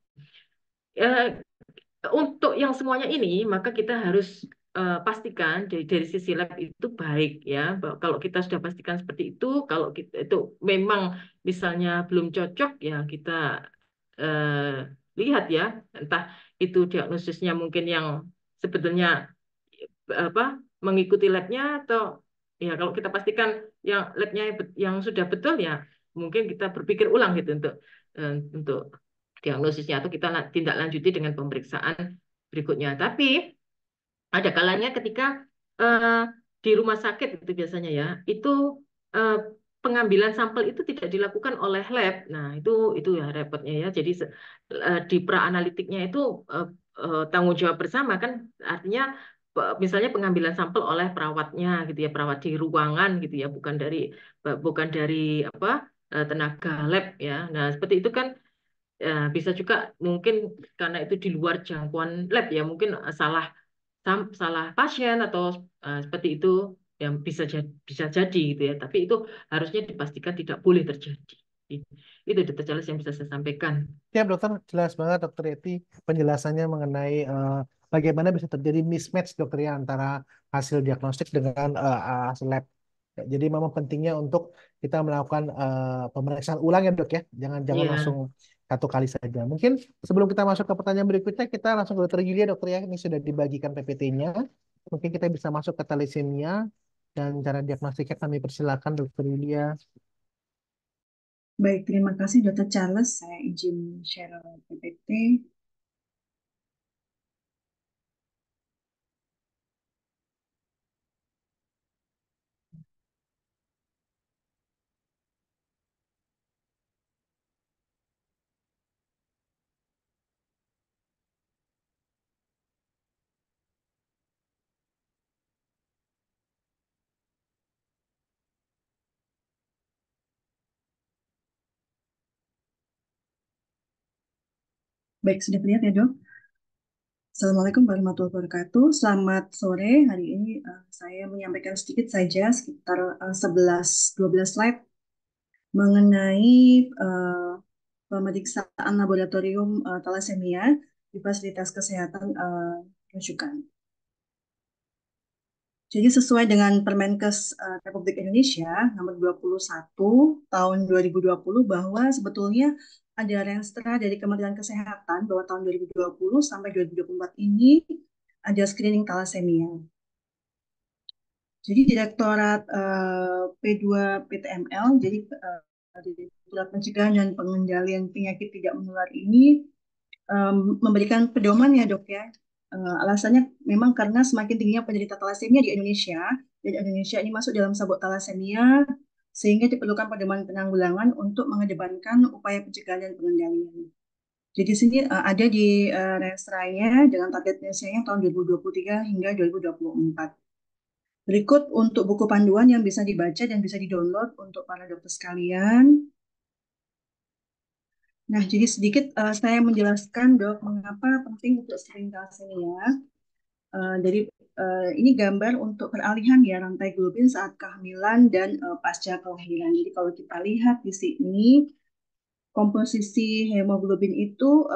Untuk yang semuanya ini maka kita harus pastikan dari sisi lab itu baik ya. Kalau kita sudah pastikan seperti itu, kalau kita itu memang misalnya belum cocok ya kita lihat ya, entah itu diagnosisnya mungkin yang sebetulnya apa mengikuti labnya atau ya kalau kita pastikan yang labnya yang sudah betul ya mungkin kita berpikir ulang gitu untuk diagnosisnya atau kita tindak lanjuti dengan pemeriksaan berikutnya. Tapi ada kalanya ketika eh, di rumah sakit itu biasanya ya, itu eh, pengambilan sampel itu tidak dilakukan oleh lab. Nah, itu ya repotnya ya. Jadi di praanalitiknya itu tanggung jawab bersama kan artinya misalnya pengambilan sampel oleh perawatnya gitu ya, perawat di ruangan gitu ya, bukan dari apa tenaga lab ya. Nah, seperti itu kan bisa juga mungkin karena itu di luar jangkauan lab ya, mungkin salah pasien atau seperti itu yang bisa jadi gitu ya. Tapi itu harusnya dipastikan tidak boleh terjadi. Itu Dr. Charles yang bisa saya sampaikan. Ya, dokter, jelas banget dokter Eti penjelasannya mengenai bagaimana bisa terjadi mismatch dokter ya antara hasil diagnostik dengan hasil lab. Ya, jadi memang pentingnya untuk kita melakukan pemeriksaan ulang ya dok ya, jangan Iya, langsung satu kali saja. Mungkin sebelum kita masuk ke pertanyaan berikutnya, kita langsung ke dokter Yulia dokter ya, ini sudah dibagikan PPT-nya. Mungkin kita bisa masuk ke thalassemia dan cara diagnostiknya kami persilakan dokter Yulia. Baik, terima kasih Dr. Charles. Saya izin share PPT. Baik, sudah terlihat ya dok? Assalamualaikum warahmatullahi wabarakatuh. Selamat sore. Hari ini saya menyampaikan sedikit saja, sekitar 11-12 slide mengenai pemeriksaan laboratorium thalassemia di fasilitas kesehatan rujukan. Jadi sesuai dengan Permenkes Republik Indonesia nomor 21 tahun 2020 bahwa sebetulnya ada renstra dari Kementerian Kesehatan bahwa tahun 2020 sampai 2024 ini ada screening thalassemia. Jadi Direktorat P2 PTML, jadi Direktorat Pencegahan dan Pengendalian Penyakit Tidak Menular ini memberikan pedoman ya dok ya. Alasannya memang karena semakin tingginya penderita thalassemia di Indonesia, dan Indonesia ini masuk dalam sabuk thalassemia, sehingga diperlukan pedoman penanggulangan untuk mengedepankan upaya pencegahan dan pengendalian. Jadi di sini ada di Resraya dengan target penyelesaiannya tahun 2023 hingga 2024. Berikut untuk buku panduan yang bisa dibaca dan bisa di-download untuk para dokter sekalian. Nah, jadi sedikit saya menjelaskan dok mengapa penting untuk screening thalassemia. Jadi ini gambar untuk peralihan ya rantai globin saat kehamilan dan pasca kelahiran. Jadi kalau kita lihat di sini komposisi hemoglobin itu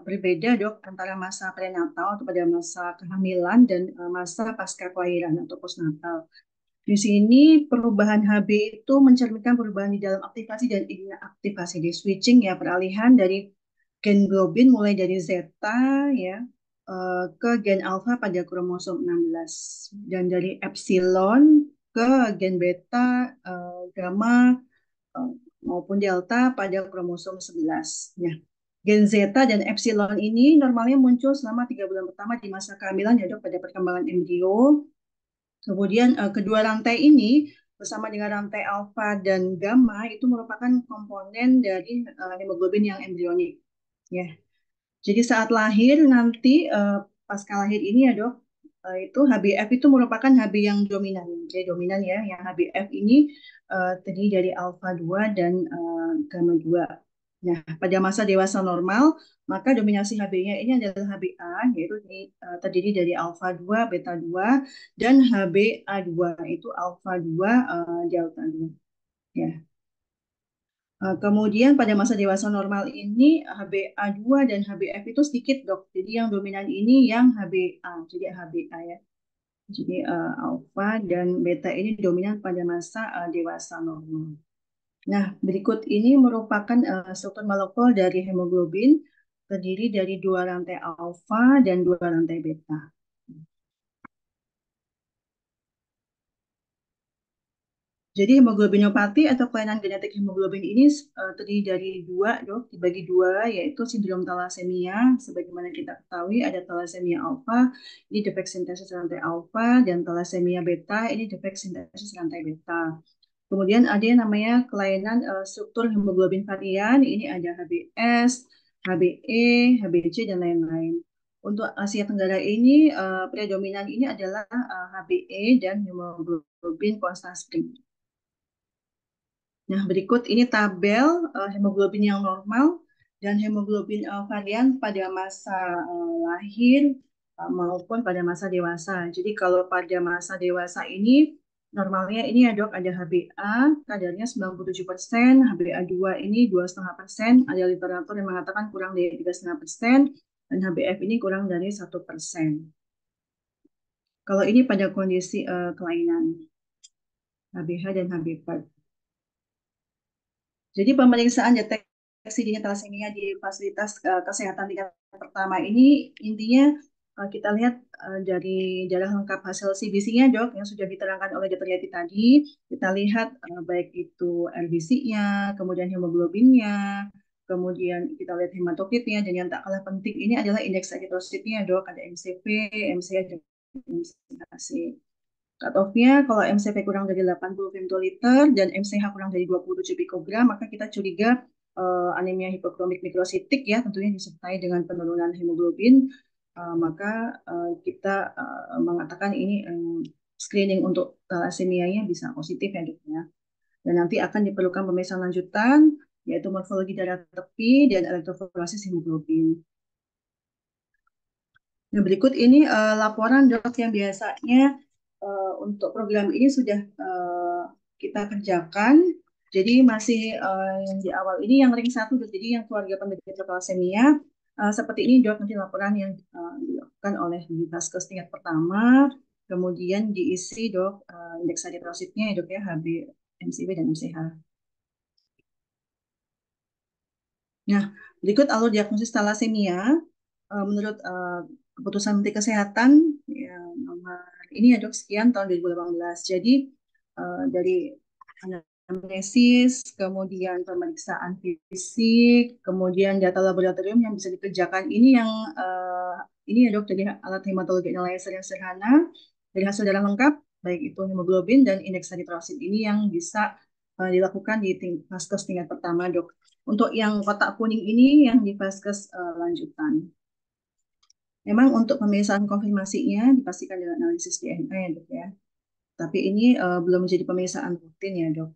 berbeda dok antara masa prenatal atau pada masa kehamilan dan masa pasca kelahiran atau postnatal. Di sini perubahan HB itu mencerminkan perubahan di dalam aktivasi dan inaktivasi di switching ya, peralihan dari gen globin mulai dari zeta ya ke gen alpha pada kromosom 16 dan dari epsilon ke gen beta, gamma maupun delta pada kromosom 11. Ya. Gen zeta dan epsilon ini normalnya muncul selama 3 bulan pertama di masa kehamilan ya dok pada perkembangan embrio. Kemudian kedua rantai ini bersama dengan rantai alfa dan gamma itu merupakan komponen dari hemoglobin yang embrionik. Ya. Jadi saat lahir nanti pasca lahir ini ya dok, itu HbF itu merupakan Hb yang dominan. Jadi dominan ya, yang HbF ini terdiri dari alfa 2 dan gamma 2. Nah, pada masa dewasa normal, maka dominasi Hb-nya ini adalah Hba, yaitu terdiri dari alfa 2, beta 2, dan Hba2, itu alfa 2, delta 2. Ya. Kemudian pada masa dewasa normal ini Hba2 dan Hbf itu sedikit dok. Jadi yang dominan ini yang Hba, jadi Hba ya. Jadi alfa dan beta ini dominan pada masa dewasa normal. Nah, berikut ini merupakan struktur molekul dari hemoglobin, terdiri dari 2 rantai alfa dan 2 rantai beta. Jadi hemoglobinopati atau kelainan genetik hemoglobin ini terdiri dari 2, dok, dibagi 2, yaitu sindrom thalassemia. Sebagaimana kita ketahui ada thalassemia alfa, ini defek sintesis rantai alfa, dan thalassemia beta, ini defek sintesis rantai beta. Kemudian ada yang namanya kelainan struktur hemoglobin varian, ini ada HBS, HBE, HBC, dan lain-lain. Untuk Asia Tenggara ini, predominan ini adalah HBE dan hemoglobin konstan spring. Nah, berikut ini tabel hemoglobin yang normal dan hemoglobin varian pada masa lahir maupun pada masa dewasa. Jadi kalau pada masa dewasa ini normalnya ini ya dok, ada HbA kadarnya 97%, HbA2 ini 2,5%, ada literatur yang mengatakan kurang dari 3,5%, dan HbF ini kurang dari 1%. Kalau ini pada kondisi kelainan HbH dan HbP. Jadi pemeriksaan deteksi dini thalassemia di fasilitas kesehatan tingkat pertama ini intinya kita lihat dari darah lengkap hasil CBC-nya dok yang sudah diterangkan oleh Dr. Yati tadi. Kita lihat baik itu RBC-nya, kemudian hemoglobinnya, kemudian kita lihat hematokritnya, dan yang tak kalah penting ini adalah indeks eritrositnya dok, ada MCV, MCA, dan MCHC. Cut-off-nya kalau MCV kurang dari 80 femtoliter dan MCH kurang dari 27 pikogram, maka kita curiga anemia hipokromik mikrositik ya, tentunya disertai dengan penurunan hemoglobin, maka kita mengatakan ini screening untuk thalassemia-nya bisa positif ya dok ya. Dan nanti akan diperlukan pemeriksaan lanjutan, yaitu morfologi darah tepi dan elektroforesis hemoglobin. Nah, berikut ini laporan dok yang biasanya untuk program ini sudah kita kerjakan. Jadi masih yang di awal ini yang ring 1, jadi yang keluarga penderita thalassemia. Seperti ini dok, nanti laporan yang dilakukan oleh di Vaskes tingkat pertama. Kemudian diisi dok indeks eritrositnya ya dok ya, HB, MCV, dan MCH. Nah, berikut alur diagnosis talasemia menurut keputusan Menteri Kesehatan ya, nomor ini ya dok sekian tahun 2018. Jadi dari anamnesis, kemudian pemeriksaan fisik, kemudian data laboratorium yang bisa dikerjakan ini ya dok dari alat hematologi analyzer yang sederhana, dari hasil darah lengkap, baik itu hemoglobin dan indeks eritrosit ini yang bisa dilakukan di vaskes tingkat pertama dok. Untuk yang kotak kuning ini yang di vaskes lanjutan. Memang untuk pemeriksaan konfirmasinya dipastikan dengan analisis DNA ya dok ya. Tapi ini belum menjadi pemeriksaan rutin ya dok.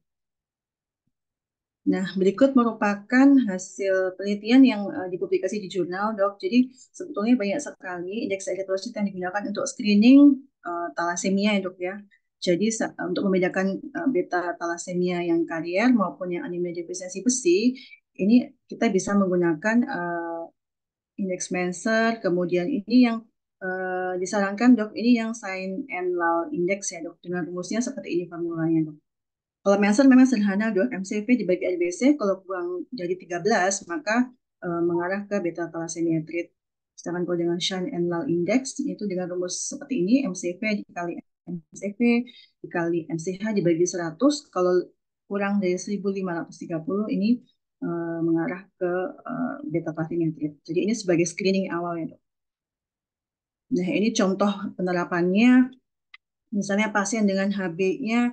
Nah, berikut merupakan hasil penelitian yang dipublikasi di jurnal, dok. Jadi, sebetulnya banyak sekali indeks eritrosit yang digunakan untuk screening talasemia ya, dok ya. Jadi, untuk membedakan beta talasemia yang karier maupun yang anemia defisiensi besi, ini kita bisa menggunakan indeks Menser, kemudian ini yang disarankan, dok, ini yang Sign and Lal Index ya, dok. Dengan rumusnya seperti ini formulanya, dok. Kalau Menser memang sederhana, dok. MCV dibagi RBC, kalau kurang dari 13, maka mengarah ke beta thalassemia trait. Sedangkan kalau dengan Shine and Lal Index, itu dengan rumus seperti ini, MCV dikali MCV dikali MCH dibagi 100, kalau kurang dari 1530, ini mengarah ke beta thalassemia trait. Jadi ini sebagai screening awal ya, dok. Nah, ini contoh penerapannya, misalnya pasien dengan HB-nya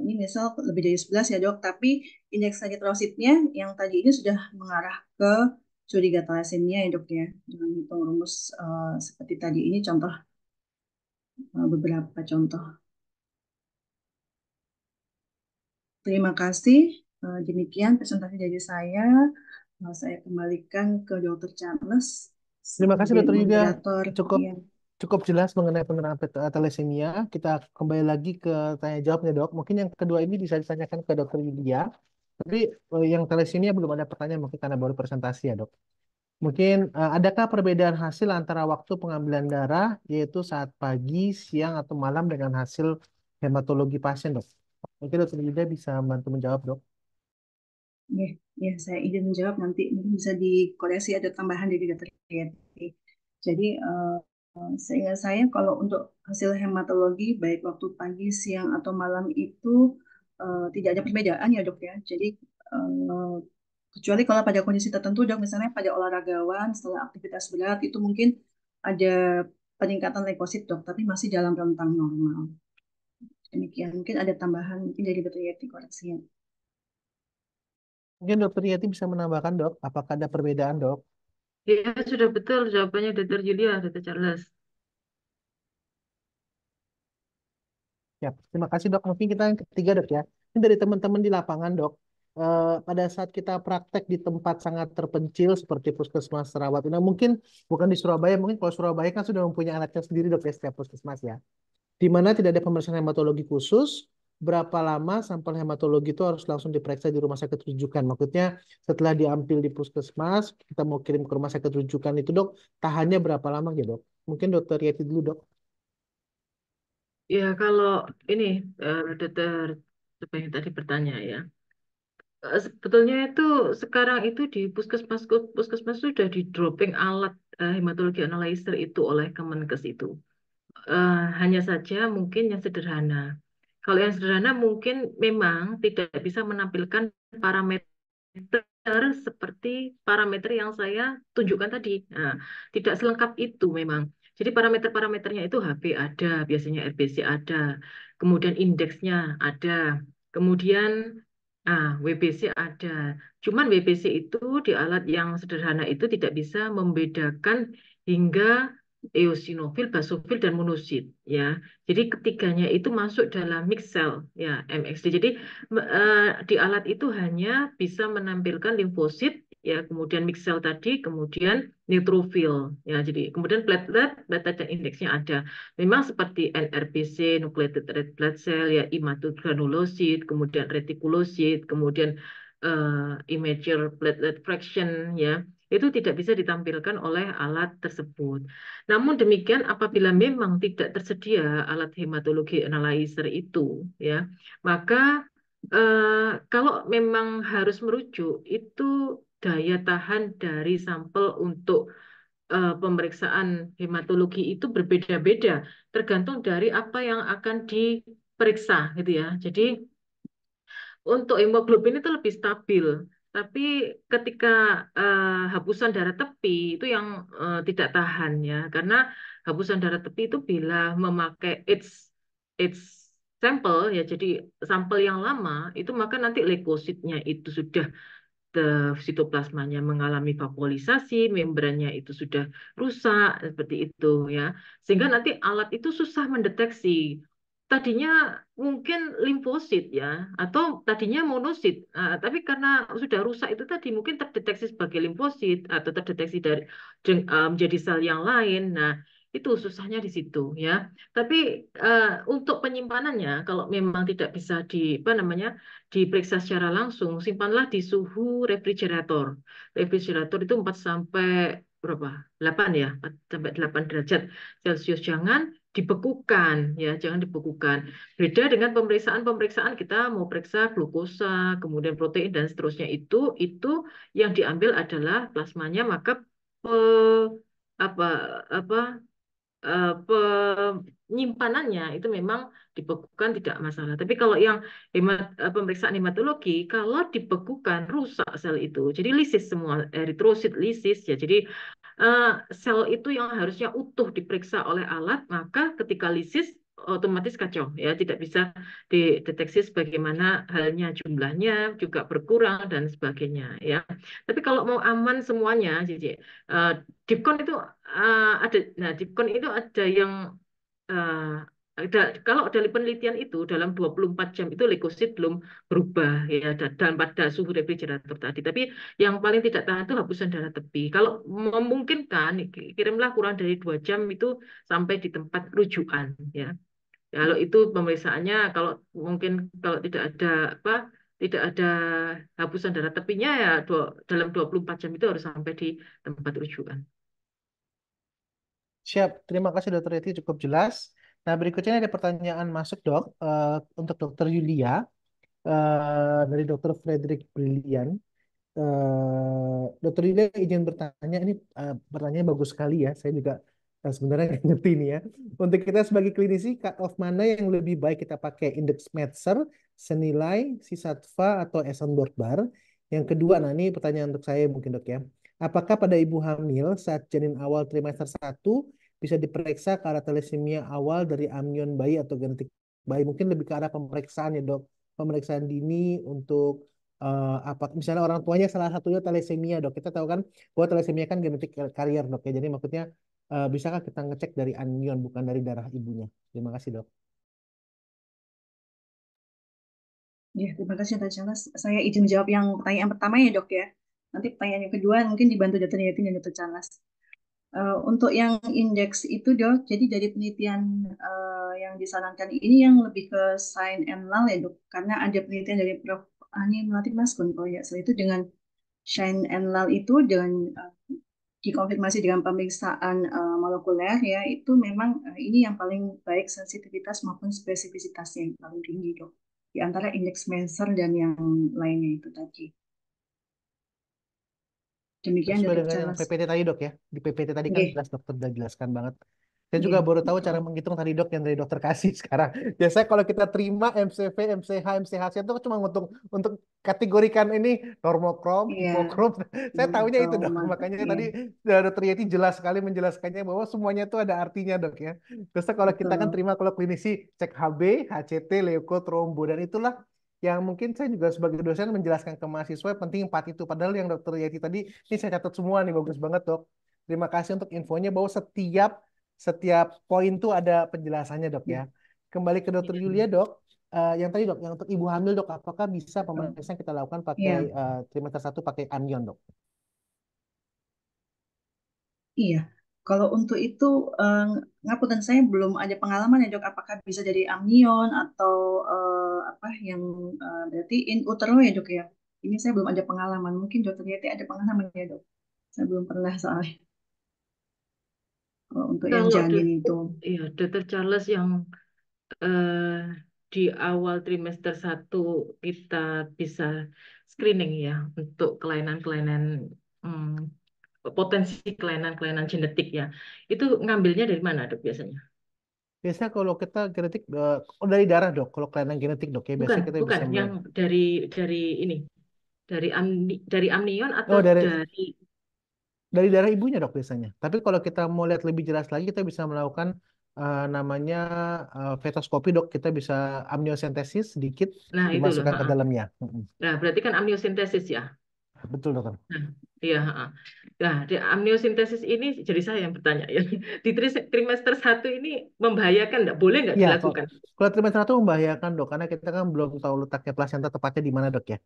ini misal lebih dari 11 ya dok, tapi indeks eritrositnya yang tadi ini sudah mengarah ke curiga thalassemia ya dok ya, dengan hitung rumus seperti tadi ini contoh beberapa contoh. Terima kasih, demikian presentasi dari saya. Saya kembalikan ke Dr. Charles Terima kasih sebagai dokter Yuda. moderator. Cukup Ya. cukup jelas mengenai penerapan thalassemia. Kita kembali lagi ke tanya jawabnya dok. Mungkin yang kedua ini bisa ditanyakan ke dokter Yulia. Tapi yang thalassemia belum ada pertanyaan mungkin karena baru presentasi ya dok. Mungkin adakah perbedaan hasil antara waktu pengambilan darah yaitu saat pagi, siang atau malam dengan hasil hematologi pasien dok? Mungkin dokter Yuda bisa bantu menjawab dok. Ya, ya, saya izin menjawab nanti mungkin bisa dikoreksi ada tambahan dari dokter Yeti. Jadi seingat saya kalau untuk hasil hematologi baik waktu pagi, siang atau malam itu tidak ada perbedaan ya dok ya. Jadi eh, kecuali kalau pada kondisi tertentu dok, misalnya pada olahragawan setelah aktivitas berat itu mungkin ada peningkatan leukosit dok, tapi masih dalam rentang normal. Demikian mungkin ada tambahan mungkin dari dokter Yeti koreksinya. Mungkin dokter Yati bisa menambahkan dok, apakah ada perbedaan dok? Ya, sudah betul jawabannya Dr. Julia, Dr. Charles. Ya, terima kasih dok. Mungkin kita yang ketiga dok ya. Ini dari teman-teman di lapangan dok. Pada saat kita praktek di tempat sangat terpencil seperti puskesmas Rawat, nah mungkin bukan di Surabaya, mungkin kalau Surabaya kan sudah mempunyai alatnya sendiri dok ya setiap puskesmas ya. Di mana tidak ada pemeriksaan hematologi khusus, berapa lama sampel hematologi itu harus langsung diperiksa di rumah sakit rujukan. Maksudnya setelah diambil di puskesmas, kita mau kirim ke rumah sakit rujukan itu dok, tahannya berapa lama ya dok? Mungkin dokter Yati dulu dok. Ya, kalau ini Dr. apa yang tadi bertanya ya. Sebetulnya itu sekarang itu di puskesmas puskesmas sudah di dropping alat hematologi analyzer itu oleh Kemenkes itu. Hanya saja mungkin yang sederhana. Kalau yang sederhana mungkin memang tidak bisa menampilkan parameter seperti parameter yang saya tunjukkan tadi. Nah, tidak selengkap itu memang. Jadi parameter-parameternya itu HB ada, biasanya RBC ada, kemudian indeksnya ada, kemudian WBC ada. Cuman WBC itu di alat yang sederhana itu tidak bisa membedakan hingga eosinofil, basofil, dan monosit ya. Jadi ketiganya itu masuk dalam mixed cell ya MXD. Jadi di alat itu hanya bisa menampilkan limfosit ya, kemudian mixed cell tadi, kemudian neutrofil ya. Jadi kemudian platelet, platelet dan indeksnya ada. Memang seperti NRBC, nucleated red blood cell ya, immatogranulosit, kemudian retikulosit, kemudian immature platelet fraction ya. Itu tidak bisa ditampilkan oleh alat tersebut. Namun demikian apabila memang tidak tersedia alat hematologi analyzer itu ya, maka kalau memang harus merujuk itu daya tahan dari sampel untuk pemeriksaan hematologi itu berbeda-beda, tergantung dari apa yang akan diperiksa gitu ya. Jadi untuk hemoglobin itu lebih stabil. Tapi ketika hapusan darah tepi itu yang tidak tahan ya, karena hapusan darah tepi itu bila memakai its sampel ya, jadi sampel yang lama itu maka nanti leukositnya itu sudah sitoplasmanya mengalami vakuolisasi, membrannya itu sudah rusak seperti itu ya, sehingga nanti alat itu susah mendeteksi. Tadinya mungkin limfosit ya, atau tadinya monosit, tapi karena sudah rusak itu tadi mungkin terdeteksi sebagai limfosit atau terdeteksi menjadi sel yang lain. Nah, itu susahnya di situ ya. Tapi untuk penyimpanannya, kalau memang tidak bisa apa namanya, diperiksa secara langsung, simpanlah di suhu refrigerator. Refrigerator itu 4 sampai berapa? 8 ya, 4 sampai 8 derajat Celcius. Jangan dibekukan ya, jangan dibekukan. Beda dengan pemeriksaan-pemeriksaan kita mau periksa glukosa, kemudian protein dan seterusnya itu yang diambil adalah plasmanya, maka pe- apa apa penyimpanannya itu memang dibekukan tidak masalah. Tapi kalau yang pemeriksaan hematologi, kalau dibekukan rusak sel itu. Jadi lisis semua, eritrosit lisis ya. Jadi eh, sel itu yang harusnya utuh diperiksa oleh alat, maka ketika lisis otomatis kacau ya, tidak bisa dideteksi sebagaimana halnya, jumlahnya juga berkurang dan sebagainya ya. Tapi kalau mau aman semuanya, jadi eh, Dipkon itu Dipkon itu ada yang eh, kalau dari penelitian itu dalam 24 jam itu leukosit belum berubah ya dan pada suhu refrigerator tadi. Tapi yang paling tidak tahan itu hapusan darah tepi. Kalau memungkinkan, kirimlah kurang dari 2 jam itu sampai di tempat rujukan ya. Kalau itu pemeriksaannya, kalau mungkin kalau tidak ada hapusan darah tepinya ya dalam 24 jam itu harus sampai di tempat rujukan. Siap, terima kasih Dokter Yeti, cukup jelas. Nah, berikutnya ada pertanyaan masuk dok, untuk Dokter Yulia, dari Dokter Frederick Brilian. Dokter Yulia izin bertanya, ini pertanyaannya bagus sekali ya, saya juga sebenarnya nggak ngerti ini ya. Untuk kita sebagai klinisi, cut off mana yang lebih baik kita pakai, indeks Metzer, senilai, sisatva, atau Epstein-Barr bar? Yang kedua, nah ini pertanyaan untuk saya mungkin dok ya. Apakah pada ibu hamil saat janin awal trimester 1 bisa diperiksa ke arah thalassemia awal dari amnion bayi atau genetik bayi? Mungkin lebih ke arah pemeriksaan ya dok. Pemeriksaan dini untuk apa misalnya orang tuanya salah satunya thalassemia dok, kita tahu kan bahwa thalassemia kan genetik karier dok ya, jadi maksudnya bisakah kita ngecek dari anion bukan dari darah ibunya? Terima kasih dok. Ya, terima kasih atas jelas. Saya izin menjawab yang pertanyaan pertama ya dok ya. Nanti pertanyaan yang kedua mungkin dibantu Dokter Yeti dan Dokter Charles. Untuk yang indeks itu dok, jadi dari penelitian yang disarankan ini yang lebih ke sign and null ya dok, karena ada penelitian dari Prof. Ani Melati Maskun kalau ya, setelah itu dengan shine and null itu dengan dikonfirmasi dengan pemeriksaan molekuler ya, itu memang ini yang paling baik sensitivitas maupun spesifisitasnya yang paling tinggi dok, di antara indeks Menser dan yang lainnya itu tadi. Demikian Sesuai Dokter dengan yang Charles. PPT tadi dok ya, di PPT tadi kan Oke, jelas dokter udah jelaskan banget. Saya juga oke. baru tahu cara menghitung tadi dok yang dari dokter kasih sekarang. Biasanya kalau kita terima MCV, MCH, MCHC itu cuma untuk kategorikan ini normokrom, Iya, hipokrom. Saya tahunya itu dok. Makanya iya, tadi dokter Yeti jelas sekali menjelaskannya bahwa semuanya itu ada artinya dok ya. Terus kalau kita kan betul. terima kalau klinisi cek HB, HCT, leuko, trombo dan itulah yang mungkin saya juga sebagai dosen menjelaskan ke mahasiswa penting 4 itu. Padahal yang dokter Yeti tadi ini saya catat semua nih, bagus banget dok. Terima kasih untuk infonya bahwa setiap setiap poin tuh ada penjelasannya dok ya. Kembali ke dokter Yulia dok. Yang tadi dok, yang untuk ibu hamil dok, apakah bisa pemeriksaan kita lakukan pakai Iya, trimester 1 pakai anion dok? iya. Kalau untuk itu, eh, ngapunten saya belum ada pengalaman ya dok. Apakah bisa dari amnion atau apa yang berarti in utero ya dok ya? Ini saya belum ada pengalaman. Mungkin dokter Yeti ada pengalaman ya dok. Saya belum pernah soalnya. Kalau untuk yang Kalau janin itu. ya, Dokter Charles yang eh, di awal trimester 1 kita bisa screening ya untuk kelainan-kelainan hmm, potensi kelainan-kelainan genetik ya. Itu ngambilnya dari mana dok biasanya? Biasanya kalau kita genetik, dari darah dok. Kalau kelainan genetik dok ya, Bukan, biasanya kita bukan bisa yang melihat. dari ini, dari amnion atau Oh, dari dari darah ibunya dok biasanya. Tapi kalau kita mau lihat lebih jelas lagi, kita bisa melakukan namanya fetoskopi dok. Kita bisa amniosentesis sedikit nah itu loh. dimasukkan ke Ha-ha. dalamnya. Mm-mm. Nah, berarti kan amniosintesis ya. Betul dokter. Nah, iya. Ha-ha. Nah, di amniosintesis ini jadi saya yang bertanya ya. Di trimester 1 ini membahayakan nggak? Boleh nggak Iya, dilakukan? kalau trimester 1 membahayakan dok, karena kita kan belum tahu letaknya plasenta tepatnya di mana dok ya.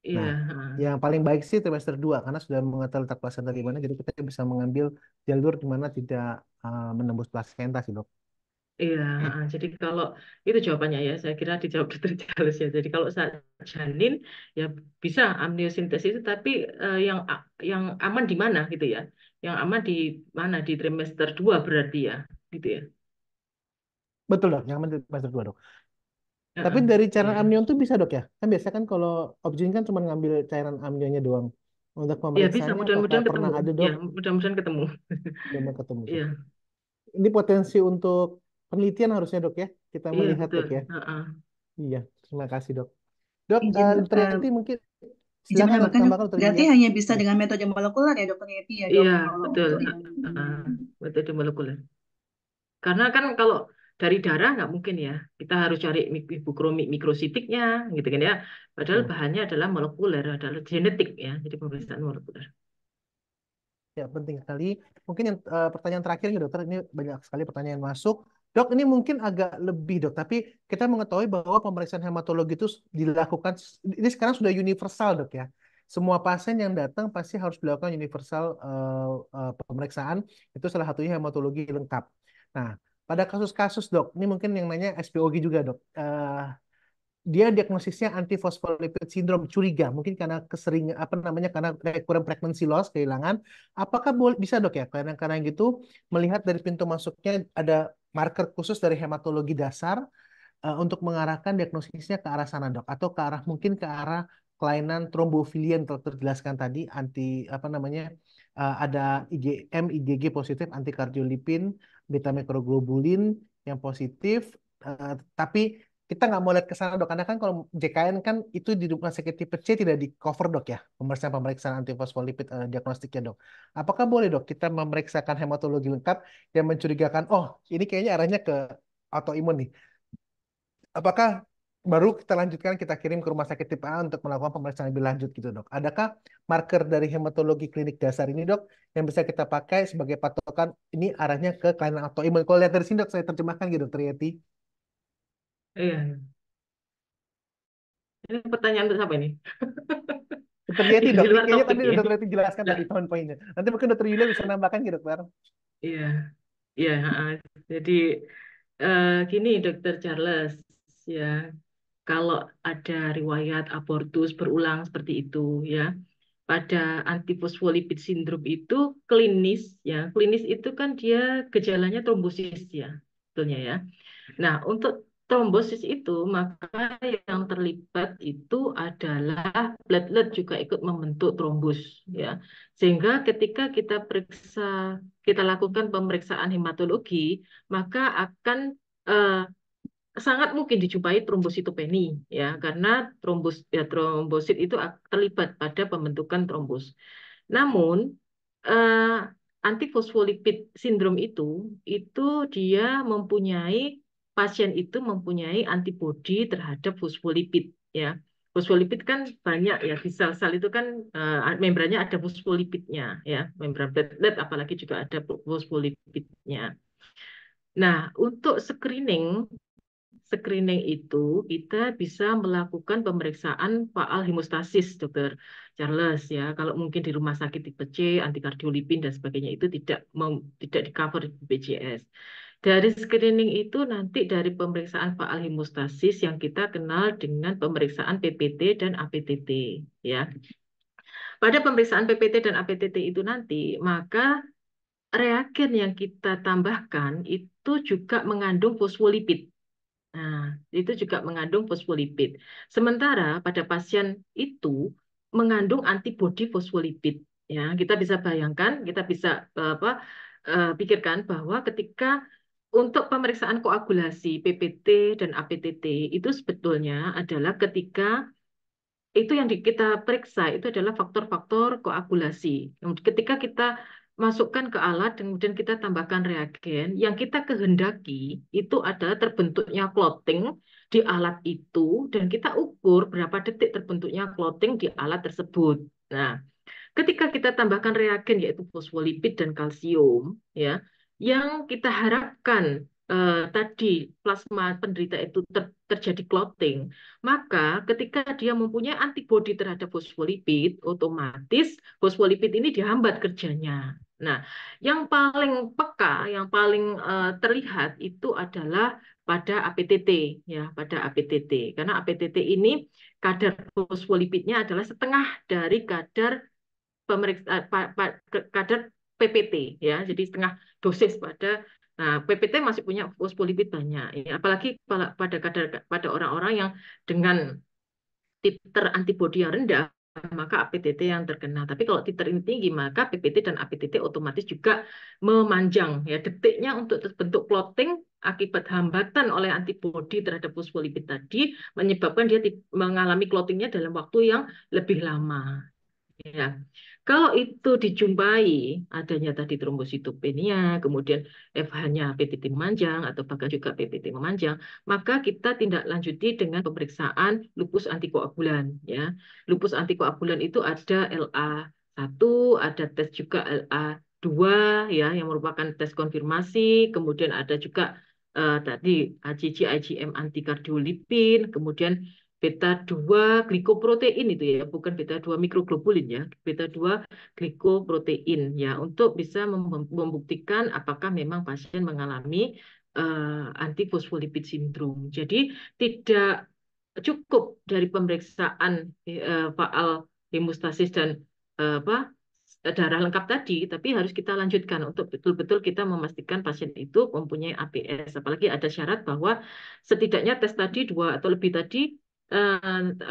Iya. Nah, Ha. yang paling baik sih trimester 2 karena sudah mengetahui letak plasenta di mana, jadi kita bisa mengambil jalur di mana tidak menembus plasenta sih dok. Iya, jadi kalau itu jawabannya ya, saya kira dijawab dokter Charles ya. Jadi kalau saat janin ya bisa amniosintesis itu, tapi yang aman di mana gitu ya? Yang aman di mana di trimester 2 berarti ya, gitu ya. Betul dok, yang penting trimester 2 dok. Tapi Heeh, dari iya. cairan amnion tuh bisa dok ya? Kan biasanya kan kalau obgyn kan cuma ngambil cairan amnionnya doang. Untuk Ya bisa, pemeriksaannya apakah mudah-mudahan pernah ketemu. ada Ya, dok? mudah-mudahan ketemu. Belum ketemu dok. Iya, Ini potensi untuk penelitian harusnya dok ya? Kita iya melihat betul. dok ya? Heeh. Iya, terima kasih dok. Dok, Izin Dr. Yati mungkin izin silakan dok, menambahkan dok, tambahkan Dr. berarti Yulia. hanya bisa Iya. dengan metode molekuler ya dokter Yeti ya dok Iya, kalau betul. untuk yang Heeh. Metode molekuler. Karena kan kalau dari darah nggak mungkin ya, kita harus cari ibukromik mikrositiknya, gitu kan ya. Padahal Betul. bahannya adalah molekuler, adalah genetik ya, jadi pemeriksaan molekuler. Ya, penting sekali. Mungkin yang pertanyaan terakhir nih dokter, ini banyak sekali pertanyaan masuk. Dok, ini mungkin agak lebih dok, tapi kita mengetahui bahwa pemeriksaan hematologi itu dilakukan, ini sekarang sudah universal dok ya. Semua pasien yang datang pasti harus dilakukan universal pemeriksaan, itu salah satunya hematologi lengkap. Nah, pada kasus-kasus dok, ini mungkin yang nanya SPOG juga dok. Dia diagnosisnya antifosfolipid syndrome, curiga mungkin karena keseringan apa namanya, karena recurrent pregnancy loss, kehilangan. Apakah boleh bisa dok ya kadang-kadang gitu melihat dari pintu masuknya ada marker khusus dari hematologi dasar untuk mengarahkan diagnosisnya ke arah sana dok, atau ke arah mungkin ke arah kelainan trombofilia yang telah terjelaskan tadi, anti apa namanya, ada IgM IgG positif, anti kardiolipin, beta mikroglobulin yang positif, tapi kita nggak mau lihat ke sana dok, karena kan kalau JKN kan itu di rumah sakit tipe C tidak di cover dok ya, pemeriksaan antifosfolipid diagnostiknya dok. Apakah boleh dok kita memeriksakan hematologi lengkap yang mencurigakan, oh ini kayaknya arahnya ke autoimun nih. Apakah baru kita lanjutkan, kita kirim ke rumah sakit tipe A untuk melakukan pemeriksaan lebih lanjut gitu dok? Adakah marker dari hematologi klinik dasar ini dok yang bisa kita pakai sebagai patokan ini arahnya ke kelainan autoimun? Kalau lihat dari sini dok, saya terjemahkan gitu dokter Yeti. Iya, ini pertanyaan untuk siapa ini? Dokter Yeti Itu dok, di ini luar kayaknya topik tadi ya. dokter Yeti jelaskan Nah, tadi poin-poinnya. Nanti mungkin dokter Yulia bisa nambahkan gitu dokter. iya, iya. Jadi gini dokter Charles, ya kalau ada riwayat abortus berulang seperti itu ya, pada antifosfolipid sindrom itu klinis ya, klinis itu kan dia gejalanya trombosis ya, sebetulnya ya. Nah, untuk trombosis itu maka yang terlibat itu adalah platelet juga ikut membentuk trombus ya. Sehingga ketika kita periksa, kita lakukan pemeriksaan hematologi, maka akan eh, sangat mungkin dijumpai trombositopeni ya, karena trombosit itu terlibat pada pembentukan trombus. Namun eh, antifosfolipid sindrom itu dia mempunyai pasien itu mempunyai antibodi terhadap fosfolipid ya. Fosfolipid kan banyak ya, di sel-sel itu kan membrannya ada fosfolipidnya ya, membran platelet apalagi juga ada fosfolipidnya. Nah, untuk screening itu kita bisa melakukan pemeriksaan faal hemostasis, Dokter Charles ya. Kalau mungkin di rumah sakit tipe C, antikardiolipin dan sebagainya itu tidak di cover di BPJS. Dari screening itu nanti dari pemeriksaan faal hemostasis yang kita kenal dengan pemeriksaan PPT dan APTT ya. Pada pemeriksaan PPT dan APTT itu nanti maka reagen yang kita tambahkan itu juga mengandung fosfolipid. Nah, itu juga mengandung fosfolipid. Sementara pada pasien itu mengandung antibodi fosfolipid. Ya, kita bisa bayangkan, kita bisa pikirkan bahwa ketika untuk pemeriksaan koagulasi PPT dan APTT itu sebetulnya adalah ketika itu yang kita periksa itu adalah faktor-faktor koagulasi. Ketika kita masukkan ke alat dan kemudian kita tambahkan reagen, yang kita kehendaki itu adalah terbentuknya clotting di alat itu dan kita ukur berapa detik terbentuknya clotting di alat tersebut. Nah, ketika kita tambahkan reagen yaitu fosfolipid dan kalsium, ya, yang kita harapkan tadi plasma penderita itu terjadi clotting, maka ketika dia mempunyai antibodi terhadap fosfolipid, otomatis fosfolipid ini dihambat kerjanya. Nah, yang paling peka, yang paling terlihat itu adalah pada APTT, ya, pada APTT. Karena APTT ini kadar fosfolipidnya adalah setengah dari kadar pemeriksaan kadar PPT, ya, jadi setengah dosis pada. Nah, PPT masih punya fosfolipid banyak, ya. Apalagi pada orang-orang yang dengan titer antibodi yang rendah, maka APTT yang terkena. Tapi kalau titer ini tinggi, maka PPT dan APTT otomatis juga memanjang. Ya, detiknya untuk terbentuk clotting akibat hambatan oleh antibodi terhadap fosfolipid tadi menyebabkan dia mengalami clottingnya dalam waktu yang lebih lama. Ya, kalau itu dijumpai adanya tadi trombositopenia, kemudian FH-nya PTT memanjang atau bahkan juga PPT memanjang, maka kita tindak lanjuti dengan pemeriksaan lupus antikoagulan. Ya, lupus antikoagulan itu ada LA1, ada tes juga LA2, ya, yang merupakan tes konfirmasi, kemudian ada juga tadi IgG, IgM antikardiolipin, kemudian beta 2 glikoprotein itu ya, bukan beta 2 mikroglobulin ya, beta 2 glikoprotein ya, untuk bisa membuktikan apakah memang pasien mengalami antifosfolipid sindrom. Jadi tidak cukup dari pemeriksaan faal hemostasis dan apa darah lengkap tadi, tapi harus kita lanjutkan untuk betul-betul kita memastikan pasien itu mempunyai APS. Apalagi ada syarat bahwa setidaknya tes tadi 2 atau lebih tadi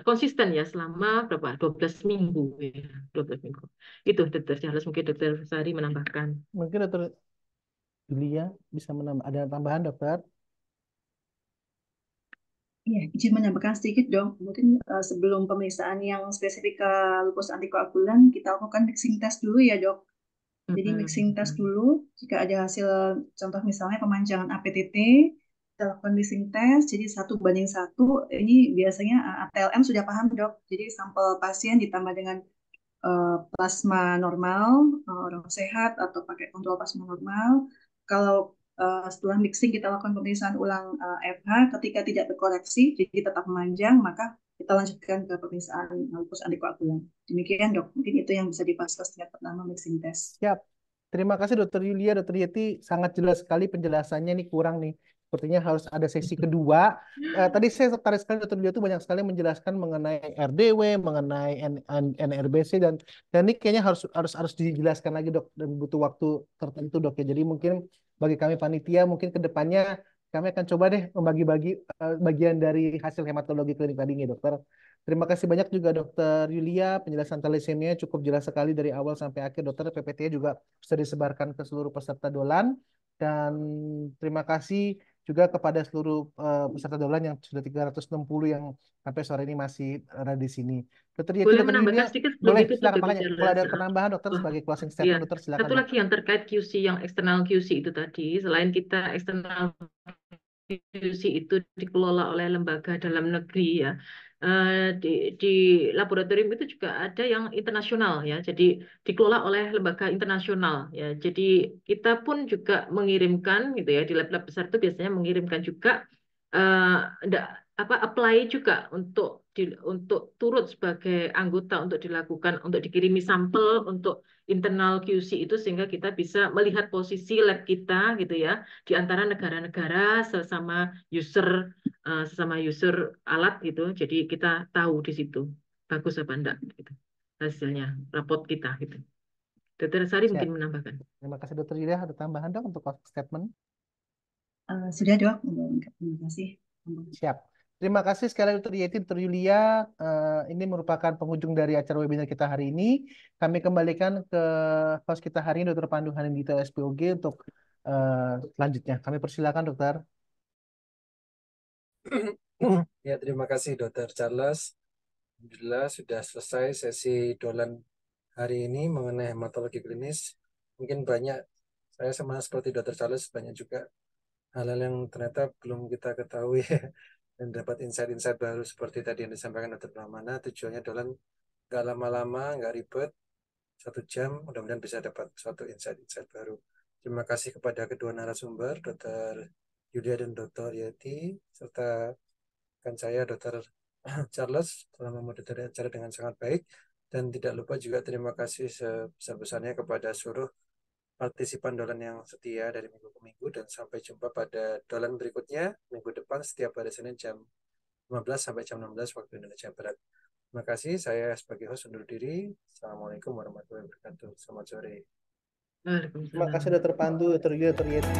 konsisten ya selama berapa? 12 minggu ya, 12 minggu. Itu Dokter Charles, mungkin Dokter Sari menambahkan. Mungkin Dokter Julia bisa menambah, ada tambahan dokter? Iya, izin menambahkan sedikit dong. Mungkin sebelum pemeriksaan yang spesifik ke lupus antikoagulan, kita lakukan mixing test dulu ya dok. Jadi mixing test dulu, jika ada hasil contoh misalnya pemanjangan APTT, kita lakukan mixing test, jadi 1:1, ini biasanya ATLM sudah paham dok. Jadi sampel pasien ditambah dengan plasma normal, orang sehat atau pakai kontrol plasma normal. Kalau setelah mixing kita lakukan pemeriksaan ulang FH, ketika tidak terkoreksi, jadi tetap memanjang, maka kita lanjutkan ke pemeriksaan lupus antikoagulan. Demikian dok, mungkin itu yang bisa dibahas tingkat pertama mixing test. Siap. Terima kasih Dokter Yulia, Dokter Yeti, sangat jelas sekali penjelasannya nih, kurang nih. Sepertinya harus ada sesi kedua. Tadi saya tertarik sekali Dokter Yulia itu banyak sekali menjelaskan mengenai RDW, mengenai NRBC dan ini kayaknya harus dijelaskan lagi dok, dan butuh waktu tertentu dok ya. Jadi mungkin bagi kami panitia mungkin ke depannya kami akan coba deh membagi-bagi bagian dari hasil hematologi klinik tadi nih dokter. Terima kasih banyak juga Dokter Yulia, penjelasan thalassemia cukup jelas sekali dari awal sampai akhir. Dokter, PPT juga bisa disebarkan ke seluruh peserta dolan. Dan terima kasih juga kepada seluruh peserta dolan yang sudah 360 yang sampai sore ini masih ada di sini. Dokter Yeti, Boleh Dokter menambahkan Yulia, sedikit sebelum boleh itu silakan Dokter makanya. Kalau Charles. ada penambahan dokter sebagai closing Iya, statement, dokter silakan satu dok. lagi yang terkait QC, yang eksternal QC itu tadi, selain kita eksternal QC itu dikelola oleh lembaga dalam negeri ya, di laboratorium itu juga ada yang internasional ya, jadi dikelola oleh lembaga internasional ya, jadi kita pun juga mengirimkan gitu ya, di lab-lab besar itu biasanya mengirimkan juga apply juga untuk turut sebagai anggota untuk dilakukan, untuk dikirimi sampel untuk internal QC itu, sehingga kita bisa melihat posisi lab kita gitu ya di antara negara-negara sesama user alat gitu. Jadi kita tahu di situ bagus apa enggak gitu hasilnya raport kita gitu. Dokter Sari Siap. mungkin menambahkan. Terima kasih Dokter Yulia, ada tambahan dok untuk closing statement? Sudah dok, terima kasih. Siap. Terima kasih sekali lagi Dr. Yeti, Dr. Yulia. Ini merupakan penghujung dari acara webinar kita hari ini. Kami kembalikan ke host kita hari ini, Dr. Pandu Hanindita SPOG, untuk selanjutnya. Kami persilakan, Dokter. Ya, terima kasih Dr. Charles. Alhamdulillah sudah selesai sesi dolan hari ini mengenai hematologi klinis. Mungkin banyak, saya sama seperti Dr. Charles, banyak juga hal-hal yang ternyata belum kita ketahui dan dapat insight-insight baru seperti tadi yang disampaikan Dr. Pramana. Tujuannya dolan nggak lama-lama, nggak ribet, 1 jam, mudah-mudahan bisa dapat suatu insight-insight baru. Terima kasih kepada kedua narasumber, Dr. Yulia dan Dr. Yeti, serta kan saya Dr. Charles telah memoderasi acara dengan sangat baik. Dan tidak lupa juga terima kasih sebesar-besarnya kepada seluruh partisipan dolan yang setia dari minggu ke minggu, dan sampai jumpa pada dolan berikutnya minggu depan setiap hari Senin jam 15 sampai jam 16 waktu Indonesia Barat. Terima kasih, saya sebagai host undur diri. Assalamualaikum warahmatullahi wabarakatuh. Selamat sore. Terima kasih Waalaikumsalam. Dr. Pandu, Dr. Yulia, Dr. Yeti.